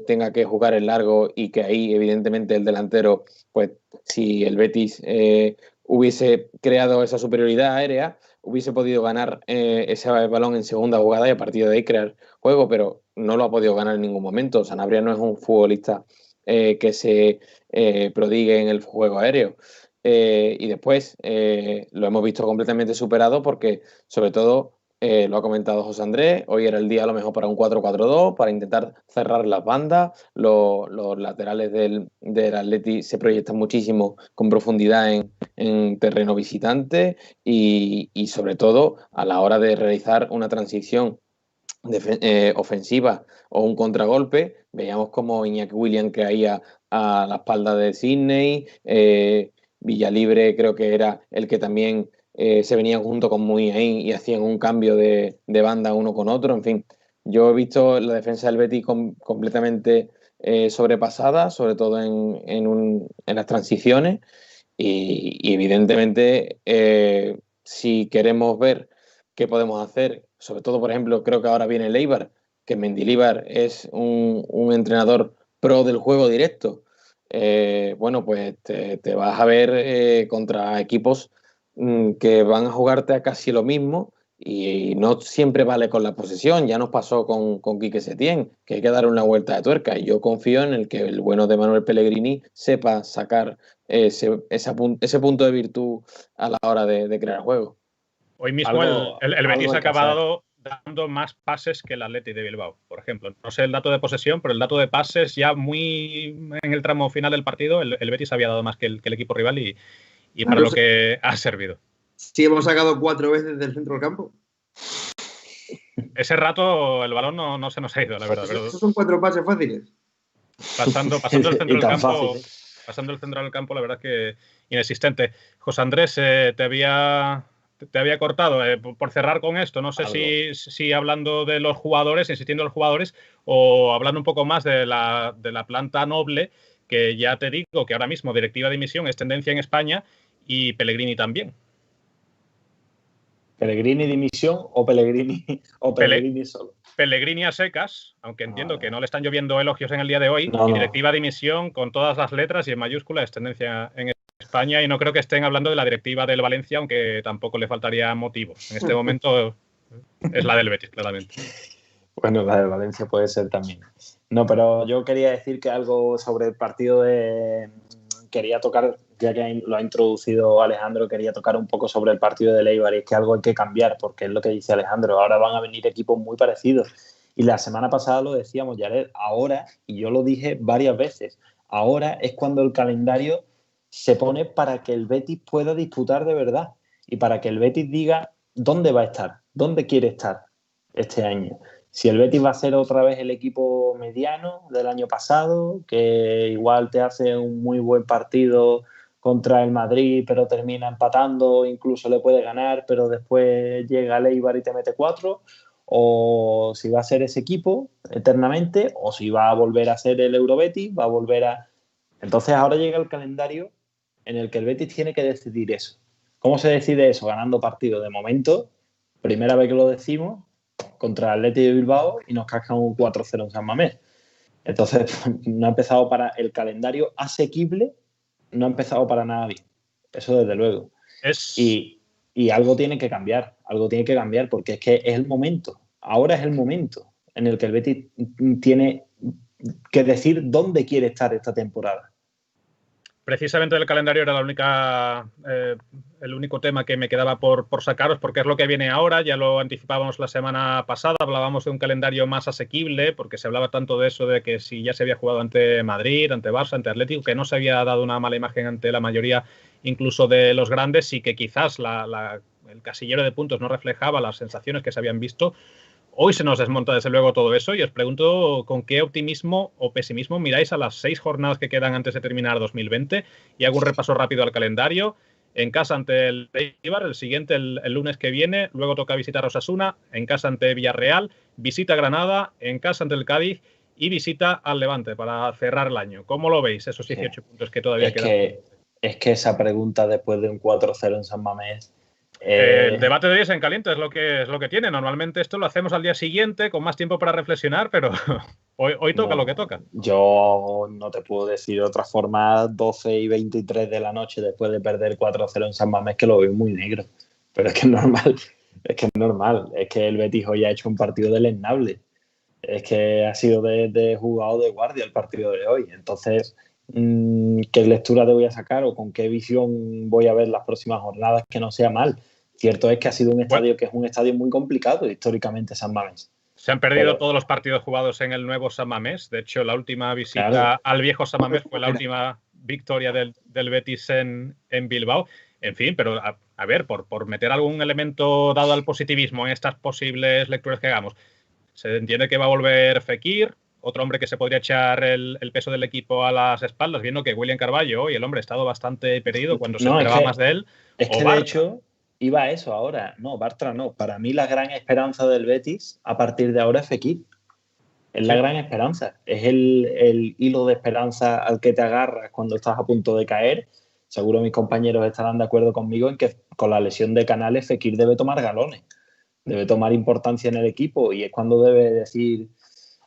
tenga que jugar en largo, y que ahí evidentemente el delantero, pues si el Betis hubiese creado esa superioridad aérea, hubiese podido ganar ese balón en segunda jugada y a partir de ahí crear juego, pero no lo ha podido ganar en ningún momento. Sanabria no es un futbolista que se prodigue en el juego aéreo. Y después lo hemos visto completamente superado porque, sobre todo, lo ha comentado José Andrés, hoy era el día a lo mejor para un 4-4-2, para intentar cerrar las bandas. Los laterales del Atleti se proyectan muchísimo con profundidad en terreno visitante y sobre todo a la hora de realizar una transición ofensiva o un contragolpe, veíamos como Iñaki Williams caía a la espalda de Sidney, Villalibre creo que era el que también se venían junto con Muniain y hacían un cambio de banda uno con otro. En fin, yo he visto la defensa del Betis completamente sobrepasada, sobre todo en las transiciones, y evidentemente si queremos ver qué podemos hacer, sobre todo por ejemplo creo que ahora viene el Eibar, que Mendilibar es un entrenador pro del juego directo. bueno, pues te vas a ver contra equipos que van a jugarte a casi lo mismo y no siempre vale con la posesión. Ya nos pasó con Quique Setién, que hay que dar una vuelta de tuerca, y yo confío en el que el bueno de Manuel Pellegrini sepa sacar ese punto de virtud a la hora de crear juego. Hoy mismo el Betis ha acabado dando más pases que el Athletic de Bilbao, por ejemplo. No sé el dato de posesión, pero el dato de pases ya muy en el tramo final del partido, el Betis había dado más que el equipo rival y para lo que ha servido. Sí, hemos sacado 4 veces del centro del campo. Ese rato el balón no se nos ha ido, la verdad. Esos son 4 pases fáciles. Pasando el centro del campo. Pasando el centro del campo, la verdad es que inexistente. José Andrés, te había cortado. Por cerrar con esto, no sé si hablando de los jugadores, insistiendo en los jugadores, o hablando un poco más de la planta noble, que ya te digo que ahora mismo directiva de dimisión es tendencia en España y Pellegrini también. ¿Pellegrini dimisión o Pellegrini solo? Pellegrini a secas, aunque entiendo que no le están lloviendo elogios en el día de hoy, y directiva de dimisión con todas las letras y en mayúscula es tendencia en España, y no creo que estén hablando de la directiva del Valencia, aunque tampoco le faltaría motivos. En este momento es la del Betis, claramente. Bueno, la del Valencia puede ser también. No, pero yo quería decir que algo sobre el partido quería tocar, ya que lo ha introducido Alejandro, quería tocar un poco sobre el partido de Eibar, y es que algo hay que cambiar, porque es lo que dice Alejandro, ahora van a venir equipos muy parecidos. Y la semana pasada lo decíamos, Yared, ahora, y yo lo dije varias veces, ahora es cuando el calendario se pone para que el Betis pueda disputar de verdad y para que el Betis diga dónde va a estar, dónde quiere estar este año. Si el Betis va a ser otra vez el equipo mediano del año pasado, que igual te hace un muy buen partido contra el Madrid, pero termina empatando, incluso le puede ganar, pero después llega el Eibar y te mete 4, o si va a ser ese equipo eternamente, o si va a volver a ser el Eurobetis, va a volver a... Entonces ahora llega el calendario en el que el Betis tiene que decidir eso. ¿Cómo se decide eso? Ganando partidos. De momento, primera vez que lo decimos, contra el Athletic de Bilbao, y nos cascan un 4-0 en San Mamés. Entonces, no ha empezado para el calendario asequible, no ha empezado para nada bien. Eso desde luego. Y algo tiene que cambiar, porque es que es el momento. Ahora es el momento en el que el Betis tiene que decir dónde quiere estar esta temporada. Precisamente el calendario era el único tema que me quedaba por sacaros, porque es lo que viene ahora. Ya lo anticipábamos la semana pasada, hablábamos de un calendario más asequible, porque se hablaba tanto de eso, de que si ya se había jugado ante Madrid, ante Barça, ante Atlético, que no se había dado una mala imagen ante la mayoría, incluso de los grandes, y que quizás el casillero de puntos no reflejaba las sensaciones que se habían visto. Hoy se nos desmonta desde luego todo eso, y os pregunto con qué optimismo o pesimismo miráis a las 6 jornadas que quedan antes de terminar 2020, y hago un repaso rápido al calendario. En casa ante el Eibar, el siguiente el lunes que viene, luego toca visitar a Osasuna, en casa ante Villarreal, visita a Granada, en casa ante el Cádiz y visita al Levante para cerrar el año. ¿Cómo lo veis, esos 18 puntos que todavía quedan? Es que esa pregunta después de un 4-0 en San Mamés... El debate de hoy es en caliente, es lo que tiene. Normalmente esto lo hacemos al día siguiente con más tiempo para reflexionar, pero hoy toca lo que toca. Yo no te puedo decir de otra forma, 12:23 de la noche después de perder 4-0 en San Mamés, que lo veo muy negro. Pero es que es normal. Es que el Betis hoy ha hecho un partido deleznable. Es que ha sido de jugado de guardia el partido de hoy. Entonces, ¿qué lectura te voy a sacar o con qué visión voy a ver las próximas jornadas que no sea mal? Cierto es que ha sido un estadio que es un estadio muy complicado históricamente, San Mamés. Se han perdido todos los partidos jugados en el nuevo San Mamés. De hecho, la última visita al viejo San Mamés fue la última victoria del Betis en Bilbao. En fin, pero a ver, por meter algún elemento dado al positivismo en estas posibles lecturas que hagamos, se entiende que va a volver Fekir, otro hombre que se podría echar el peso del equipo a las espaldas, viendo que William Carvalho y el hombre ha estado bastante perdido cuando se esperaba más de él. Es que de hecho iba a eso ahora. No, Bartra no. Para mí la gran esperanza del Betis a partir de ahora es Fekir. Es la gran esperanza. Es el hilo de esperanza al que te agarras cuando estás a punto de caer. Seguro mis compañeros estarán de acuerdo conmigo en que con la lesión de Canales Fekir debe tomar galones. Debe tomar importancia en el equipo, y es cuando debe decir,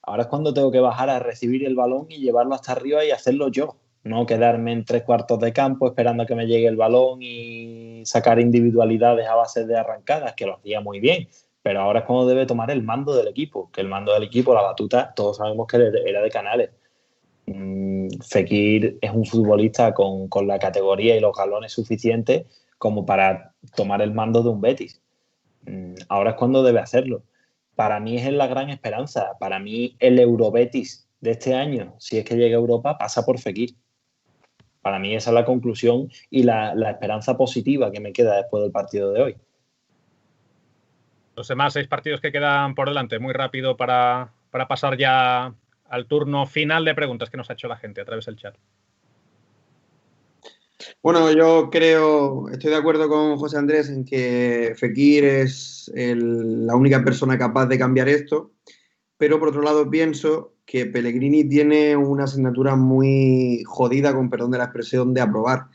ahora es cuando tengo que bajar a recibir el balón y llevarlo hasta arriba y hacerlo yo. no quedarme en 3/4 de campo esperando a que me llegue el balón y sacar individualidades a base de arrancadas, que lo hacía muy bien. Pero ahora es cuando debe tomar el mando del equipo, que el mando del equipo, la batuta, todos sabemos que era de Canales. Fekir es un futbolista con la categoría y los galones suficientes como para tomar el mando de un Betis. Ahora es cuando debe hacerlo. Para mí es la gran esperanza. Para mí el Eurobetis de este año, si es que llega a Europa, pasa por Fekir. Para mí esa es la conclusión y la esperanza positiva que me queda después del partido de hoy. Los demás 6 partidos que quedan por delante, muy rápido para pasar ya al turno final de preguntas que nos ha hecho la gente a través del chat. Bueno, yo estoy de acuerdo con José Andrés en que Fekir es la única persona capaz de cambiar esto, pero por otro lado pienso que Pellegrini tiene una asignatura muy jodida, con perdón de la expresión, de aprobar,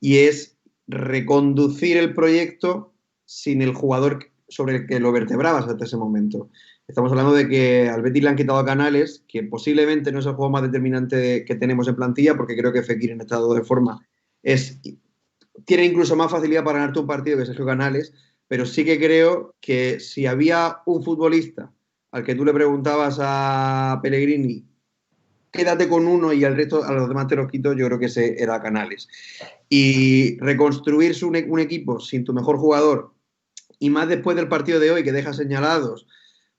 y es reconducir el proyecto sin el jugador sobre el que lo vertebrabas hasta ese momento. Estamos hablando de que al Betis le han quitado a Canales, que posiblemente no es el juego más determinante que tenemos en plantilla, porque creo que Fekir en estado de forma tiene incluso más facilidad para ganarte un partido que Sergio Canales, pero sí que creo que si había un futbolista al que tú le preguntabas a Pellegrini, quédate con uno y al resto, a los demás te los quito, yo creo que ese era Canales. Y reconstruirse un equipo sin tu mejor jugador, y más después del partido de hoy que deja señalados,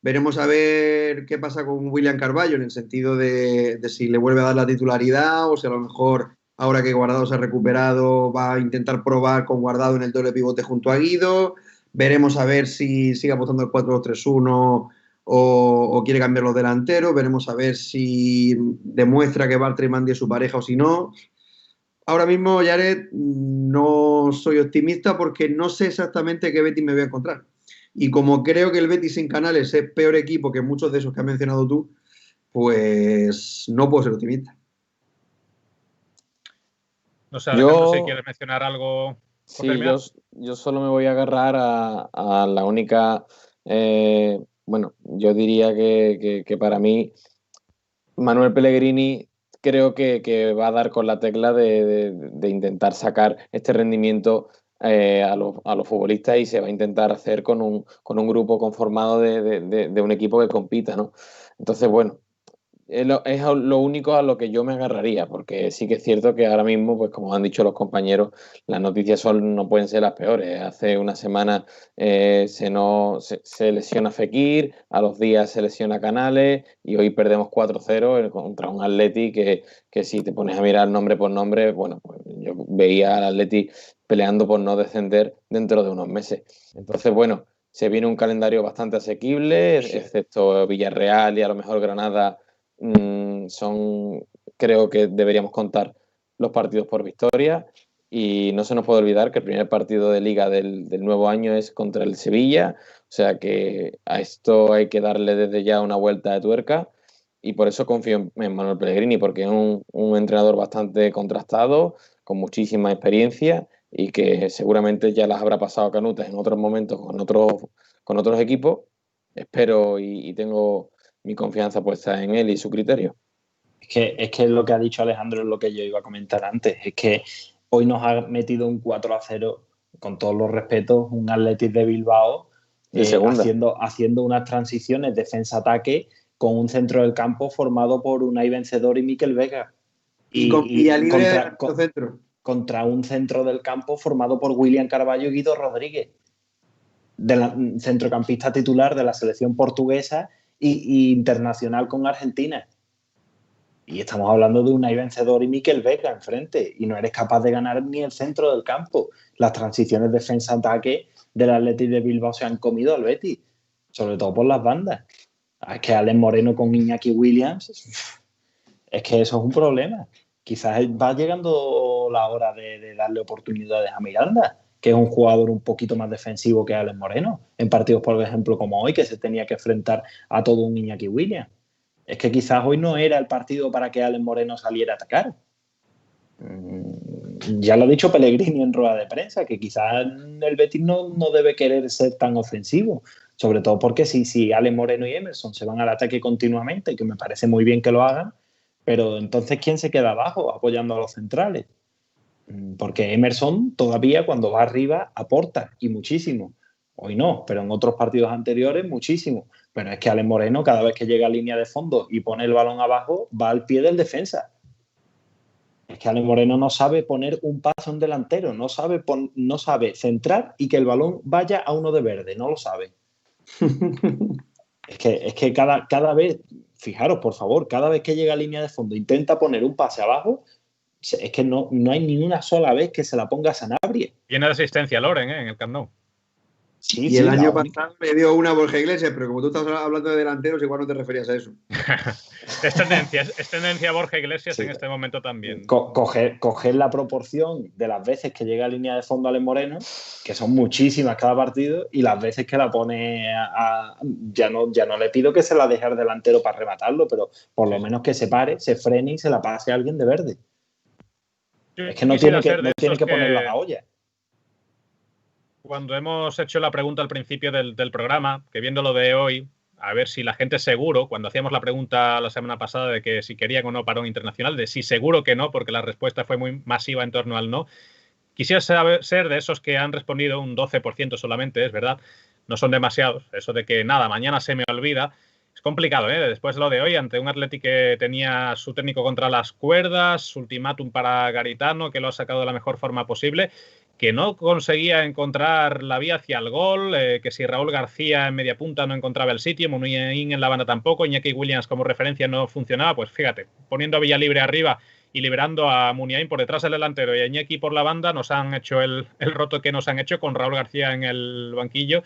veremos a ver qué pasa con William Carballo en el sentido de si le vuelve a dar la titularidad o si a lo mejor ahora que Guardado se ha recuperado va a intentar probar con Guardado en el doble pivote junto a Guido. Veremos a ver si sigue apostando el 4-2-3-1 o quiere cambiar los delanteros. Veremos a ver si demuestra que Bartra y Mandi es su pareja o si no. Ahora mismo, Jared, no soy optimista porque no sé exactamente qué Betis me voy a encontrar. Y como creo que el Betis sin Canales es peor equipo que muchos de esos que has mencionado tú, pues no puedo ser optimista. No sé, Alejandro, si quieres mencionar algo. Sí, yo solo me voy a agarrar a la única... bueno, yo diría que para mí Manuel Pellegrini creo que va a dar con la tecla de intentar sacar este rendimiento a los futbolistas y se va a intentar hacer con un grupo conformado de un equipo que compita, ¿no? Entonces, bueno, es lo único a lo que yo me agarraría, porque sí que es cierto que ahora mismo, pues como han dicho los compañeros, las noticias no pueden ser las peores. Hace una semana se lesiona Fekir, a los días se lesiona Canales y hoy perdemos 4-0 contra un Atleti que si te pones a mirar nombre por nombre, bueno, pues yo veía al Atleti peleando por no descender dentro de unos meses. Entonces, bueno, se viene un calendario bastante asequible, excepto Villarreal y a lo mejor Granada. Creo que deberíamos contar los partidos por victoria y no se nos puede olvidar que el primer partido de Liga del nuevo año es contra el Sevilla, o sea que a esto hay que darle desde ya una vuelta de tuerca y por eso confío en Manuel Pellegrini, porque es un entrenador bastante contrastado, con muchísima experiencia y que seguramente ya las habrá pasado canutas en otros momentos con otros equipos. Espero y tengo mi confianza puesta en él y su criterio. Es que lo que ha dicho Alejandro es lo que yo iba a comentar antes. Es que hoy nos ha metido un 4-0, con todos los respetos, un Athletic de Bilbao haciendo unas transiciones defensa-ataque con un centro del campo formado por Unai Vencedor y Mikel Vega. Y al contra un centro del campo formado por William Carballo y Guido Rodríguez, centrocampista titular de la selección portuguesa y internacional con Argentina. Y estamos hablando de Unai Vencedor y Mikel Vega enfrente y no eres capaz de ganar ni el centro del campo. Las transiciones defensa-ataque del Athletic de Bilbao se han comido al Betis, sobre todo por las bandas. Es que Alex Moreno con Iñaki Williams, es que eso es un problema. Quizás va llegando la hora de darle oportunidades a Miranda, que es un jugador un poquito más defensivo que Alex Moreno, en partidos, por ejemplo, como hoy, que se tenía que enfrentar a todo un Iñaki Williams. Es que quizás hoy no era el partido para que Alex Moreno saliera a atacar. Ya lo ha dicho Pellegrini en rueda de prensa, que quizás el Betis no debe querer ser tan ofensivo, sobre todo porque si Alex Moreno y Emerson se van al ataque continuamente, que me parece muy bien que lo hagan, Pero entonces, ¿quién se queda abajo apoyando a los centrales? Porque Emerson todavía cuando va arriba aporta y muchísimo. Hoy no, pero en otros partidos anteriores muchísimo. Pero es que Alex Moreno cada vez que llega a línea de fondo y pone el balón abajo va al pie del defensa. Es que Alex Moreno no sabe poner un paso en delantero, no sabe centrar y que el balón vaya a uno de verde, no lo sabe. Es que cada vez, fijaros por favor, cada vez que llega a línea de fondo intenta poner un pase abajo, es que no hay ni una sola vez que se la ponga a Sanabria. Tiene de asistencia Loren en el Camp Nou. Sí, y el año pasado me dio una Borja Iglesias, pero como tú estás hablando de delanteros, igual no te referías a eso. es tendencia Borja Iglesias en este momento también. Coger la proporción de las veces que llega a línea de fondo Alex Moreno, que son muchísimas cada partido, y las veces que la pone ya no le pido que se la deje al delantero para rematarlo, pero por lo menos que se pare, se frene y se la pase a alguien de verde. Es que no tiene que ponerla a la olla. Cuando hemos hecho la pregunta al principio del programa, que viendo lo de hoy, a ver si la gente seguro, cuando hacíamos la pregunta la semana pasada de que si querían o no parón internacional, de si seguro que no, porque la respuesta fue muy masiva en torno al no, quisiera ser de esos que han respondido un 12% solamente, es verdad, no son demasiados, eso de que nada, mañana se me olvida, es complicado, ¿eh? Después de lo de hoy, ante un Atleti que tenía su técnico contra las cuerdas, ultimátum para Garitano, que lo ha sacado de la mejor forma posible, que no conseguía encontrar la vía hacia el gol, que si Raúl García en media punta no encontraba el sitio, Muniain en la banda tampoco, Iñaki Williams como referencia no funcionaba, pues fíjate, poniendo a Villalibre arriba y liberando a Muniain por detrás del delantero y a Iñaki por la banda, nos han hecho el roto que nos han hecho con Raúl García en el banquillo.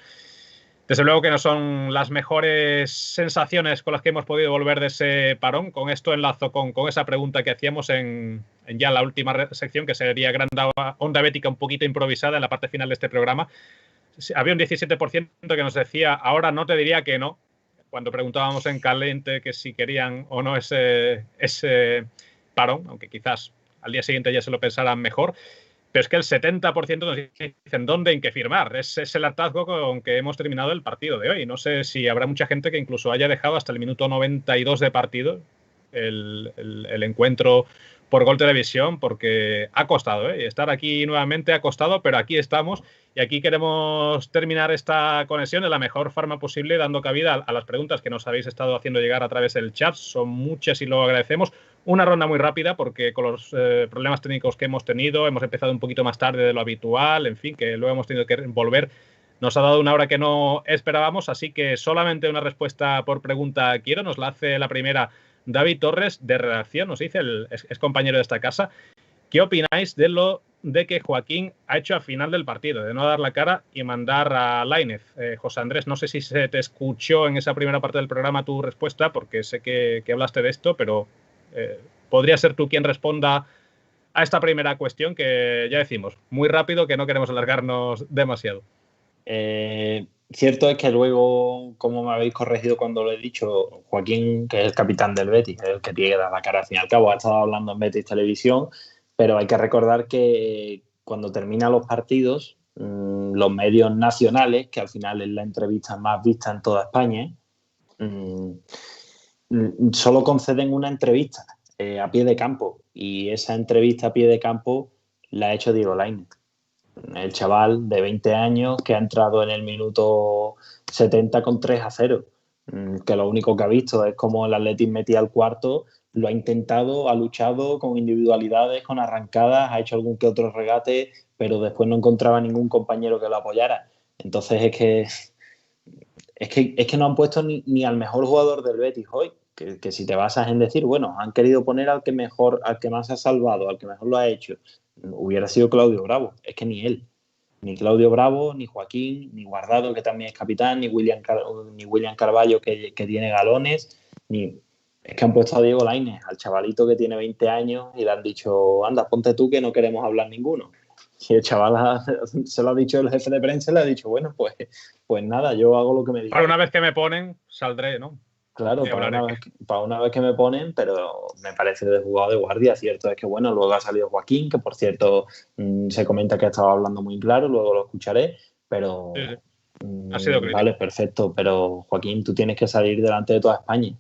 Desde luego que no son las mejores sensaciones con las que hemos podido volver de ese parón. Con esto enlazo con esa pregunta que hacíamos en ya la última sección, que sería gran onda bética un poquito improvisada en la parte final de este programa. Había un 17% que nos decía, ahora no te diría que no, cuando preguntábamos en caliente que si querían o no ese parón, aunque quizás al día siguiente ya se lo pensaran mejor. Pero es que el 70% nos dicen dónde hay que firmar. Es el hartazgo con que hemos terminado el partido de hoy. No sé si habrá mucha gente que incluso haya dejado hasta el minuto 92 de partido el encuentro por Gol Televisión, porque ha costado, ¿eh? Estar aquí nuevamente ha costado, pero aquí estamos y aquí queremos terminar esta conexión de la mejor forma posible, dando cabida a las preguntas que nos habéis estado haciendo llegar a través del chat. Son muchas y lo agradecemos. Una ronda muy rápida porque con los problemas técnicos que hemos tenido, hemos empezado un poquito más tarde de lo habitual, en fin, que luego hemos tenido que volver. Nos ha dado una hora que no esperábamos, así que solamente una respuesta por pregunta quiero. Nos la hace la primera David Torres, de redacción, nos dice, es compañero de esta casa. ¿Qué opináis de lo de que Joaquín ha hecho al final del partido, de no dar la cara y mandar a Lainez? José Andrés, no sé si se te escuchó en esa primera parte del programa tu respuesta, porque sé que hablaste de esto, pero podría ser tú quien responda a esta primera cuestión, que ya decimos, muy rápido, que no queremos alargarnos demasiado. Cierto es que luego, como me habéis corregido cuando lo he dicho, Joaquín, que es el capitán del Betis, es el que tiene que dar la cara al fin y al cabo, ha estado hablando en Betis Televisión, pero hay que recordar que cuando terminan los partidos, los medios nacionales, que al final es la entrevista más vista en toda España, solo conceden una entrevista a pie de campo, y esa entrevista a pie de campo la ha hecho Diego Lainez. El chaval de 20 años que ha entrado en el minuto 70 con 3-0, que lo único que ha visto es cómo el Athletic metía al cuarto, lo ha intentado, ha luchado con individualidades, con arrancadas, ha hecho algún que otro regate, pero después no encontraba ningún compañero que lo apoyara. Entonces es que no han puesto ni al mejor jugador del Betis hoy, que si te basas en decir, bueno, han querido poner al que más ha salvado, al que mejor lo ha hecho, hubiera sido Claudio Bravo. Es que ni él, ni Claudio Bravo, ni Joaquín, ni Guardado, que también es capitán, ni William Carballo, que tiene galones, es que han puesto a Diego Lainez, al chavalito que tiene 20 años, y le han dicho, anda, ponte tú que no queremos hablar ninguno. Y el chaval se lo ha dicho el jefe de prensa, le ha dicho, bueno, pues nada, yo hago lo que me digan. Para una vez que me ponen, saldré, ¿no? Claro, para una vez que me ponen, pero me parece de jugado de guardia. Cierto es que, bueno, luego ha salido Joaquín, que por cierto se comenta que ha estado hablando muy claro, luego lo escucharé, pero ha sido crítico. Vale, perfecto, pero Joaquín, tú tienes que salir delante de toda España.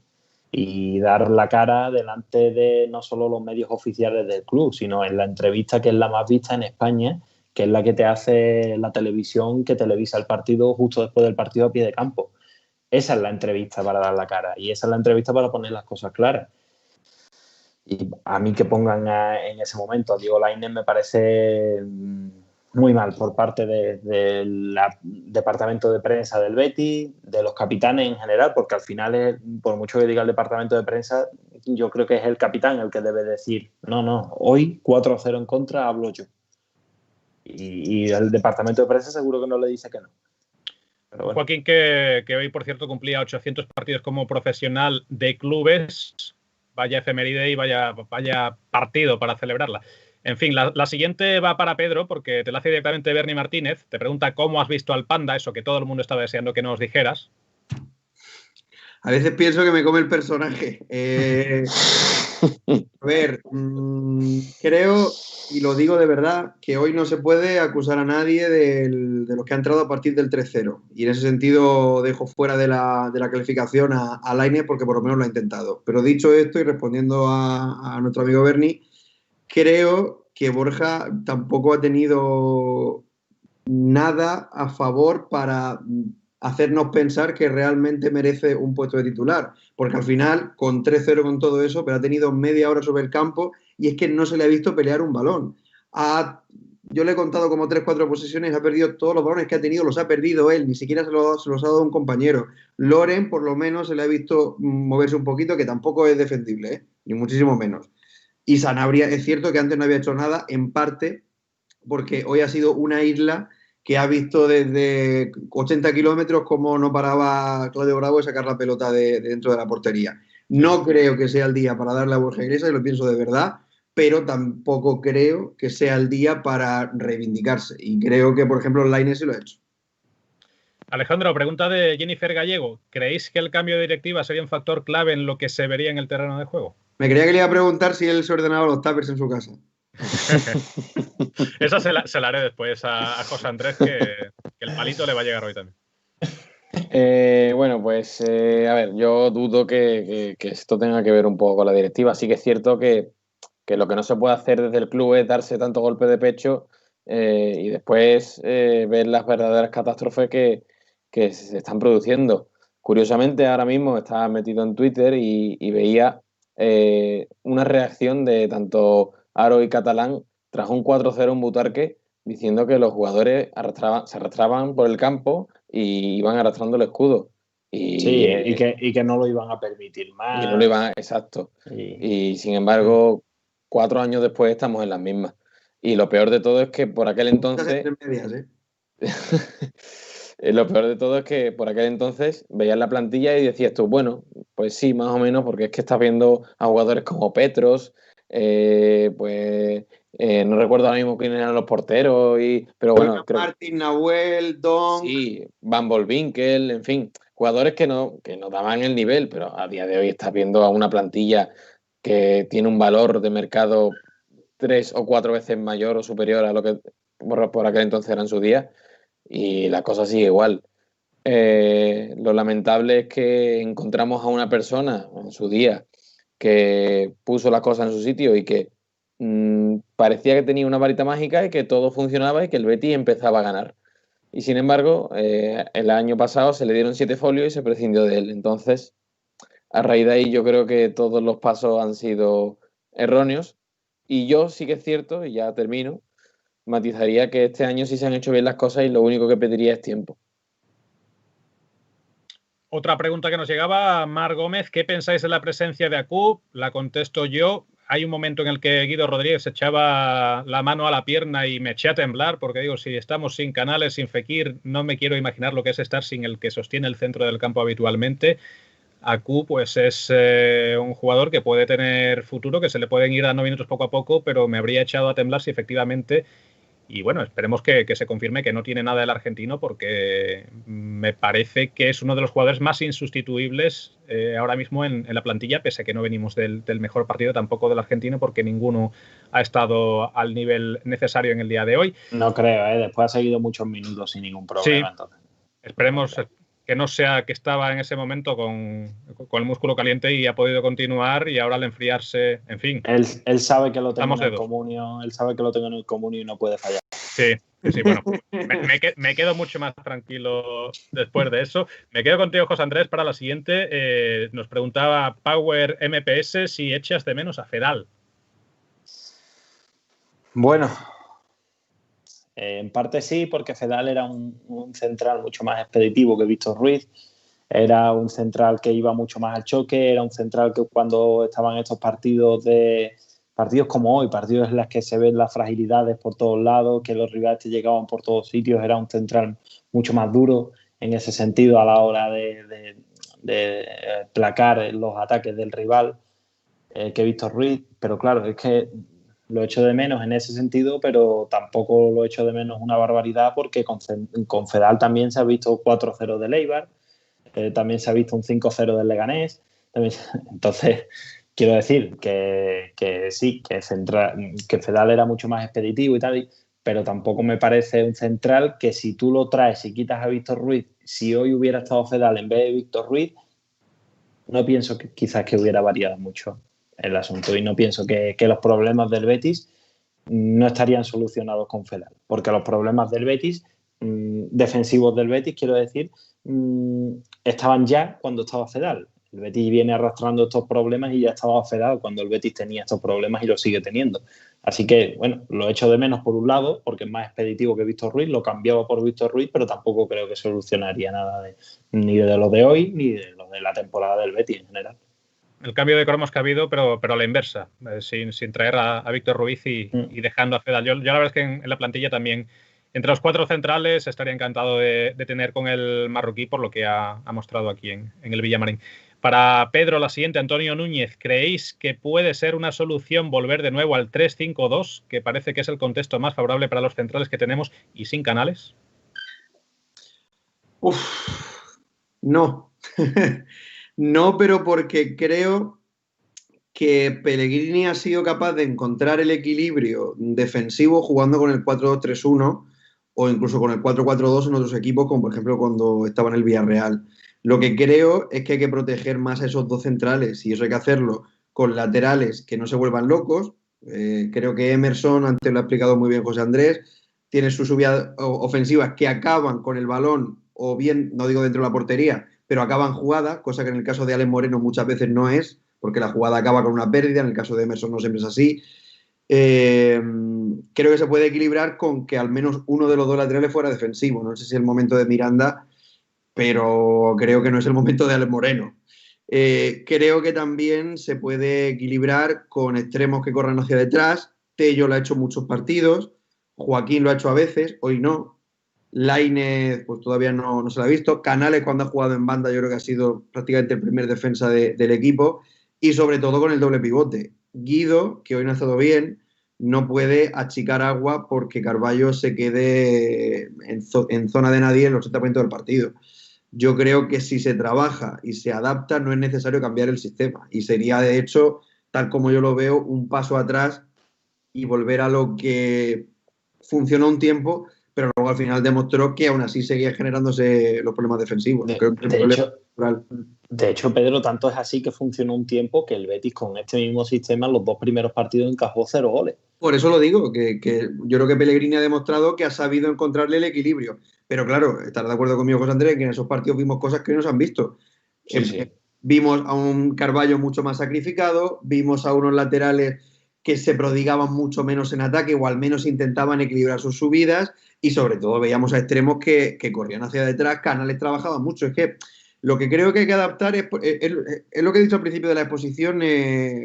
y dar la cara delante de no solo los medios oficiales del club, sino en la entrevista que es la más vista en España, que es la que te hace la televisión que televisa el partido justo después del partido a pie de campo. Esa es la entrevista para dar la cara y esa es la entrevista para poner las cosas claras. Y a mí que pongan en ese momento a Diego Lainez me parece muy mal por parte del departamento de prensa del Betis, de los capitanes en general, porque al final, por mucho que diga el departamento de prensa, yo creo que es el capitán el que debe decir, no, hoy 4-0 en contra, hablo yo. Y el departamento de prensa seguro que no le dice que no. Pero bueno. Joaquín, que hoy, por cierto, cumplía 800 partidos como profesional de clubes. Vaya efeméride y vaya partido para celebrarla. En fin, la siguiente va para Pedro, porque te la hace directamente Bernie Martínez. Te pregunta cómo has visto al Panda, eso que todo el mundo estaba deseando que nos dijeras. A veces pienso que me come el personaje. A ver, creo, y lo digo de verdad, que hoy no se puede acusar a nadie de los que ha entrado a partir del 3-0. Y en ese sentido dejo fuera de la calificación a Lainez porque por lo menos lo ha intentado. Pero dicho esto y respondiendo a nuestro amigo Bernie, creo que Borja tampoco ha tenido nada a favor para hacernos pensar que realmente merece un puesto de titular, porque al final, con 3-0 con todo eso, pero ha tenido media hora sobre el campo y es que no se le ha visto pelear un balón. Yo le he contado como 3-4 posesiones, ha perdido todos los balones que ha tenido, los ha perdido él, ni siquiera se los ha dado un compañero. Loren, por lo menos, se le ha visto moverse un poquito, que tampoco es defendible, ni muchísimo menos. Y Sanabria, es cierto que antes no había hecho nada, en parte porque hoy ha sido una isla que ha visto desde 80 kilómetros cómo no paraba Claudio Bravo de sacar la pelota de dentro de la portería. No creo que sea el día para darle a Borja Iglesias, y lo pienso de verdad, pero tampoco creo que sea el día para reivindicarse. Y creo que, por ejemplo, Lainez sí lo ha hecho. Alejandro, pregunta de Jennifer Gallego. ¿Creéis que el cambio de directiva sería un factor clave en lo que se vería en el terreno de juego? Me creía que le iba a preguntar si él se ordenaba los tuppers en su casa. Esa se la haré después a José Andrés, que el palito le va a llegar hoy también. Bueno, pues a ver, yo dudo que esto tenga que ver un poco con la directiva. Sí que es cierto que lo que no se puede hacer desde el club es darse tanto golpe de pecho y después ver las verdaderas catástrofes que se están produciendo. Curiosamente, ahora mismo estaba metido en Twitter y veía una reacción de tanto Aro y Catalán tras un 4-0 en Butarque, diciendo que los jugadores se arrastraban por el campo y iban arrastrando el escudo. Y que no lo iban a permitir más. Y no lo iban, exacto. Y sin embargo, 4 años después estamos en las mismas. Y lo peor de todo es que por aquel entonces... Lo peor de todo es que por aquel entonces veías la plantilla y decías tú, bueno, pues sí, más o menos, porque es que estás viendo a jugadores como Petros, no recuerdo ahora mismo quiénes eran los porteros, pero bueno, Martín, Nahuel, Don. Sí, Van Volvinkel, en fin, jugadores que no daban el nivel, pero a día de hoy estás viendo a una plantilla que tiene un valor de mercado 3 o 4 veces mayor o superior a lo que por aquel entonces era en su día, y la cosa sigue igual. Lo lamentable es que encontramos a una persona en su día que puso las cosas en su sitio y que parecía que tenía una varita mágica y que todo funcionaba y que el Betis empezaba a ganar. Y sin embargo, el año pasado se le dieron 7 folios y se prescindió de él. Entonces, a raíz de ahí yo creo que todos los pasos han sido erróneos. Y yo sí que es cierto, y ya termino, matizaría que este año sí se han hecho bien las cosas y lo único que pediría es tiempo. Otra pregunta que nos llegaba, Mar Gómez, ¿qué pensáis de la presencia de Acup? La contesto yo. Hay un momento en el que Guido Rodríguez echaba la mano a la pierna y me eché a temblar, porque digo, si estamos sin Canales, sin Fekir, no me quiero imaginar lo que es estar sin el que sostiene el centro del campo habitualmente. Acu, pues es un jugador que puede tener futuro, que se le pueden ir dando minutos poco a poco, pero me habría echado a temblar si efectivamente... Y bueno, esperemos que se confirme que no tiene nada el argentino, porque me parece que es uno de los jugadores más insustituibles ahora mismo en la plantilla, pese a que no venimos del mejor partido tampoco del argentino, porque ninguno ha estado al nivel necesario en el día de hoy. No creo, después ha seguido muchos minutos sin ningún problema. Sí, entonces. Esperemos que no sea que estaba en ese momento con el músculo caliente y ha podido continuar y ahora al enfriarse, en fin. Él sabe que lo tengo en el dedos. comunio, él sabe que lo tengo en el comunio y no puede fallar. Sí, bueno, me quedo mucho más tranquilo después de eso. Me quedo contigo, José Andrés, para la siguiente. Nos preguntaba Power MPS si echas de menos a Fedal. Bueno, en parte sí, porque Fedal era un central mucho más expeditivo que Víctor Ruiz. Era un central que iba mucho más al choque, era un central que cuando estaban estos partidos como hoy, partidos en los que se ven las fragilidades por todos lados, que los rivales te llegaban por todos sitios, era un central mucho más duro en ese sentido a la hora de placar los ataques del rival que Víctor Ruiz. Pero claro, es que lo echo de menos en ese sentido, pero tampoco lo echo de menos una barbaridad, porque con Fedal también se ha visto 4-0 del Eibar, también se ha visto un 5-0 del Leganés. Entonces, quiero decir que sí, que Fedal era mucho más expeditivo y tal, pero tampoco me parece un central que si tú lo traes y quitas a Víctor Ruiz, si hoy hubiera estado Fedal en vez de Víctor Ruiz, no pienso que quizás que hubiera variado mucho el asunto, y no pienso que los problemas del Betis no estarían solucionados con Fedal, porque los problemas del Betis, defensivos del Betis, quiero decir, estaban ya cuando estaba Fedal. El Betis viene arrastrando estos problemas y ya estaba Fedal cuando el Betis tenía estos problemas y lo sigue teniendo. Así que, bueno, lo echo de menos por un lado, porque es más expeditivo que Víctor Ruiz, lo cambiaba por Víctor Ruiz, pero tampoco creo que solucionaría nada ni de lo de hoy ni de lo de la temporada del Betis en general. El cambio de cromos que ha habido, pero a la inversa, sin traer a Víctor Ruiz y dejando a Fedal. Yo la verdad es que en la plantilla también, entre los 4 centrales, estaría encantado de tener con el marroquí por lo que ha mostrado aquí en el Villamarín. Para Pedro, la siguiente, Antonio Núñez. ¿Creéis que puede ser una solución volver de nuevo al 3-5-2, que parece que es el contexto más favorable para los centrales que tenemos y sin Canales? No. No, pero porque creo que Pellegrini ha sido capaz de encontrar el equilibrio defensivo jugando con el 4-2-3-1 o incluso con el 4-4-2 en otros equipos, como por ejemplo cuando estaba en el Villarreal. Lo que creo es que hay que proteger más a esos dos centrales, y eso hay que hacerlo con laterales que no se vuelvan locos. Creo que Emerson, antes lo ha explicado muy bien José Andrés, tiene sus subidas ofensivas que acaban con el balón, o bien, no digo dentro de la portería, pero acaban jugadas, cosa que en el caso de Alex Moreno muchas veces no es, porque la jugada acaba con una pérdida. En el caso de Emerson no siempre es así. Creo que se puede equilibrar con que al menos uno de los dos laterales fuera defensivo. No sé si es el momento de Miranda, pero creo que no es el momento de Alex Moreno. Creo que también se puede equilibrar con extremos que corran hacia detrás. Tello lo ha hecho muchos partidos, Joaquín lo ha hecho a veces, hoy no. Lainez, pues todavía no se lo ha visto. Canales, cuando ha jugado en banda, yo creo que ha sido prácticamente el primer defensa del equipo, y sobre todo con el doble pivote. Guido, que hoy no ha estado bien, no puede achicar agua porque Carballo se quede en zona de nadie en el 80% del partido. Yo creo que si se trabaja y se adapta, no es necesario cambiar el sistema, y sería, de hecho, tal como yo lo veo, un paso atrás y volver a lo que funcionó un tiempo, pero luego al final demostró que aún así seguía generándose los problemas defensivos. De hecho, Pedro, tanto es así que funcionó un tiempo que el Betis con este mismo sistema en los 2 primeros partidos encajó 0 goles. Por eso lo digo, que yo creo que Pellegrini ha demostrado que ha sabido encontrarle el equilibrio. Pero claro, estará de acuerdo conmigo, José Andrés, que en esos partidos vimos cosas que no se han visto. Sí. Vimos a un Carballo mucho más sacrificado, vimos a unos laterales que se prodigaban mucho menos en ataque, o al menos intentaban equilibrar sus subidas, y sobre todo veíamos a extremos que corrían hacia detrás. Canales trabajaba mucho. Es que lo que creo que hay que adaptar es lo que he dicho al principio de la exposición,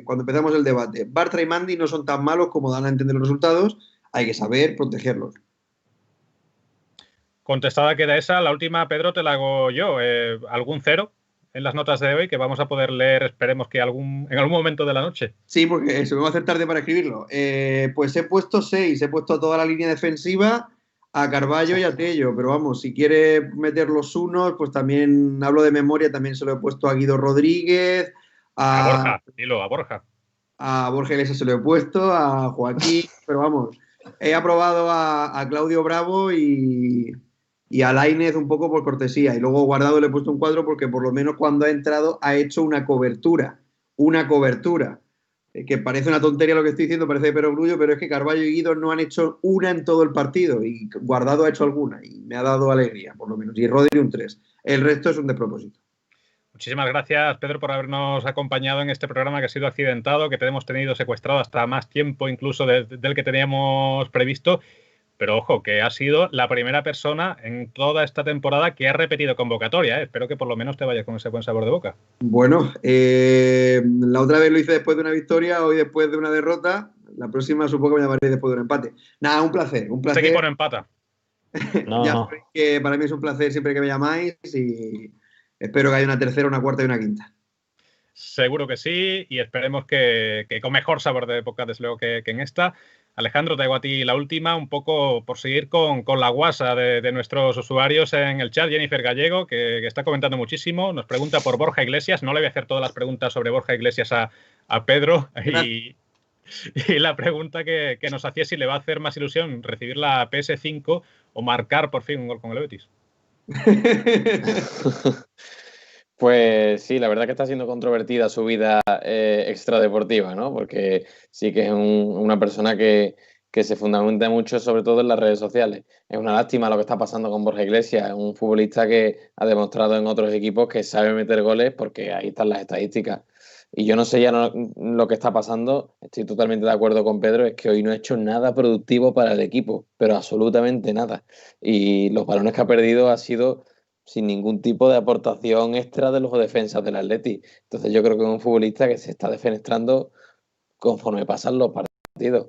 cuando empezamos el debate. Bartra y Mandy no son tan malos como dan a entender los resultados, hay que saber protegerlos. Contestada queda esa. La última, Pedro, te la hago yo. ¿Algún 0 en las notas de hoy que vamos a poder leer, esperemos que en algún momento de la noche? Sí, porque se me va a hacer tarde para escribirlo. Pues he puesto 6, he puesto a toda la línea defensiva, a Carballo y a Tello, pero vamos, si quiere meter los unos, pues también hablo de memoria, también se lo he puesto a Guido Rodríguez, a Borja, dilo, a Borja. A Borja Iglesias se lo he puesto, a Joaquín, pero vamos, he aprobado a Claudio Bravo y y a Lainez un poco por cortesía. Y luego Guardado le he puesto un 4 porque por lo menos cuando ha entrado ha hecho una cobertura. Que parece una tontería lo que estoy diciendo, parece de perogrullo, pero es que Carballo y Guido no han hecho una en todo el partido y Guardado ha hecho alguna y me ha dado alegría, por lo menos. Y Rodri un 3. El resto es un despropósito. Muchísimas gracias, Pedro, por habernos acompañado en este programa que ha sido accidentado, que te hemos tenido secuestrado hasta más tiempo incluso del que teníamos previsto. Pero ojo, que ha sido la primera persona en toda esta temporada que ha repetido convocatoria. Espero que por lo menos te vayas con ese buen sabor de boca. Bueno, la otra vez lo hice después de una victoria, hoy después de una derrota. La próxima supongo que me llamaré después de un empate. Nada, un placer. Este equipo no empata. Ya sabéis que para mí es un placer siempre que me llamáis y espero que haya una tercera, una cuarta y una quinta. Seguro que sí, y esperemos que con mejor sabor de boca, desde luego, que en esta. Alejandro, te hago a ti la última, un poco por seguir con la guasa de nuestros usuarios en el chat. Jennifer Gallego, que está comentando muchísimo, nos pregunta por Borja Iglesias. No le voy a hacer todas las preguntas sobre Borja Iglesias a Pedro. Y la pregunta que nos hacía es si le va a hacer más ilusión recibir la PS5 o marcar por fin un gol con el Betis. Pues sí, la verdad que está siendo controvertida su vida extradeportiva, ¿no? Porque sí que es una persona que se fundamenta mucho, sobre todo en las redes sociales. Es una lástima lo que está pasando con Borja Iglesias, es un futbolista que ha demostrado en otros equipos que sabe meter goles porque ahí están las estadísticas. Y yo no sé ya lo que está pasando, estoy totalmente de acuerdo con Pedro, es que hoy no ha hecho nada productivo para el equipo, pero absolutamente nada. Y los balones que ha perdido ha sido sin ningún tipo de aportación extra de los defensas del Atleti. Entonces yo creo que es un futbolista que se está defenestrando conforme pasan los partidos.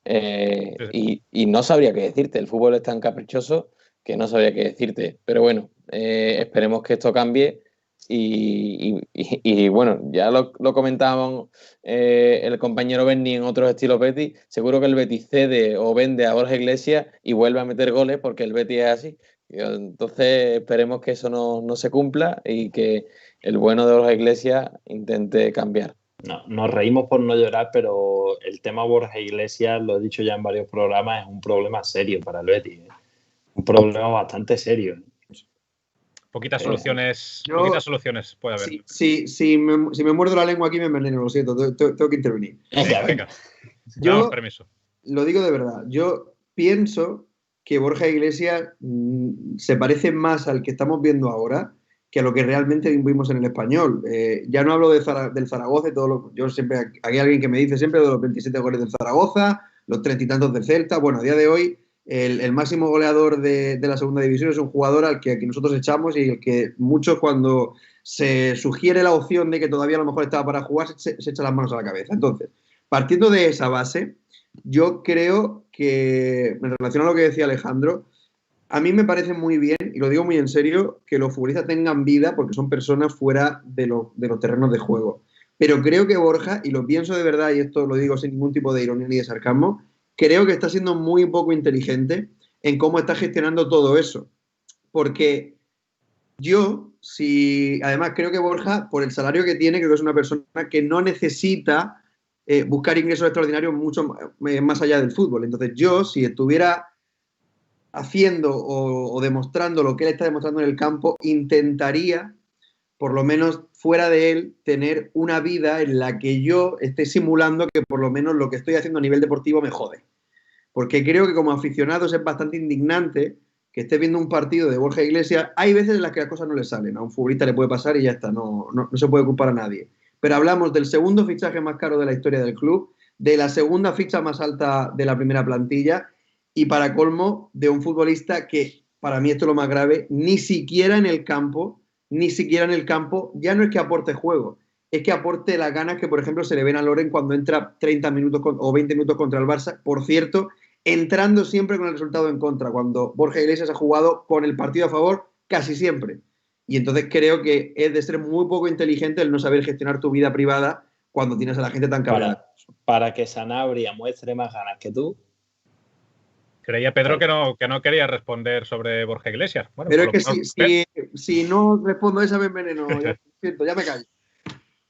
Y no sabría qué decirte. El fútbol es tan caprichoso que no sabría qué decirte. Pero bueno, esperemos que esto cambie. Y bueno, ya lo comentábamos el compañero Benny en otros estilos Betis. Seguro que el Betis cede o vende a Borja Iglesias y vuelve a meter goles porque el Betis es así. Entonces esperemos que eso no se cumpla y que el bueno de Borja Iglesias intente cambiar. No, nos reímos por no llorar, pero el tema Borja Iglesias, lo he dicho ya en varios programas, es un problema serio para el Betis. Un problema bastante serio. Poquitas soluciones puede haber. Si me muerdo la lengua aquí me enveneno, lo siento, tengo que intervenir. Venga. Yo permiso. Lo digo de verdad, yo pienso que Borja Iglesias se parece más al que estamos viendo ahora que a lo que realmente vimos en el Español. Ya no hablo del Zaragoza, yo siempre, aquí hay alguien que me dice siempre de los 27 goles del Zaragoza, los 30 y tantos del Celta. Bueno, a día de hoy el máximo goleador de la segunda división es un jugador al que nosotros echamos y el que muchos cuando se sugiere la opción de que todavía a lo mejor estaba para jugar se echa las manos a la cabeza. Entonces, partiendo de esa base, yo creo que, en relación a lo que decía Alejandro, a mí me parece muy bien, y lo digo muy en serio, que los futbolistas tengan vida porque son personas fuera de los terrenos de juego. Pero creo que Borja, y lo pienso de verdad, y esto lo digo sin ningún tipo de ironía ni de sarcasmo, creo que está siendo muy poco inteligente en cómo está gestionando todo eso. Porque además creo que Borja, por el salario que tiene, creo que es una persona que no necesita buscar ingresos extraordinarios mucho más allá del fútbol. Entonces si estuviera haciendo o demostrando lo que él está demostrando en el campo, intentaría, por lo menos fuera de él, tener una vida en la que yo esté simulando que por lo menos lo que estoy haciendo a nivel deportivo me jode. Porque creo que como aficionados es bastante indignante que esté viendo un partido de Borja Iglesias. Hay veces en las que las cosas no le salen, a un futbolista le puede pasar y ya está, no se puede culpar a nadie. Pero hablamos del segundo fichaje más caro de la historia del club, de la segunda ficha más alta de la primera plantilla y para colmo de un futbolista que, para mí esto es lo más grave, ni siquiera en el campo, ya no es que aporte juego, es que aporte las ganas que, por ejemplo, se le ven a Loren cuando entra 30 minutos o 20 minutos contra el Barça. Por cierto, entrando siempre con el resultado en contra, cuando Borja Iglesias ha jugado con el partido a favor casi siempre. Y entonces creo que es de ser muy poco inteligente el no saber gestionar tu vida privada cuando tienes a la gente tan cabreada. Para que Sanabria muestre más ganas que tú. Creía Pedro que no quería responder sobre Borja Iglesias. Bueno, pero es que si no respondo esa me enveneno, ya me callo.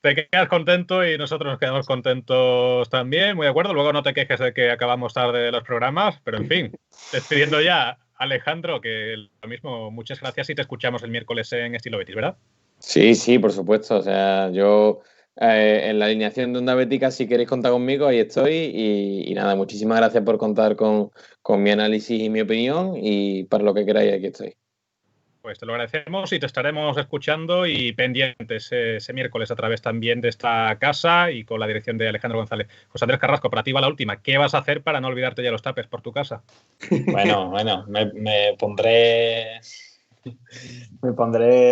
Te quedas contento y nosotros nos quedamos contentos también, muy de acuerdo. Luego no te quejes de que acabamos tarde los programas, pero en fin, despidiendo ya Alejandro, que lo mismo, muchas gracias y te escuchamos el miércoles en Estilo Betis, ¿verdad? Sí, por supuesto. O sea, yo en la alineación de Onda Bética, si queréis contar conmigo, ahí estoy. Y nada, muchísimas gracias por contar con mi análisis y mi opinión. Y para lo que queráis, aquí estoy. Pues te lo agradecemos y te estaremos escuchando y pendientes ese miércoles a través también de esta casa y con la dirección de Alejandro González. José Andrés Carrasco, para ti va la última. ¿Qué vas a hacer para no olvidarte ya los tapes por tu casa? Bueno, me pondré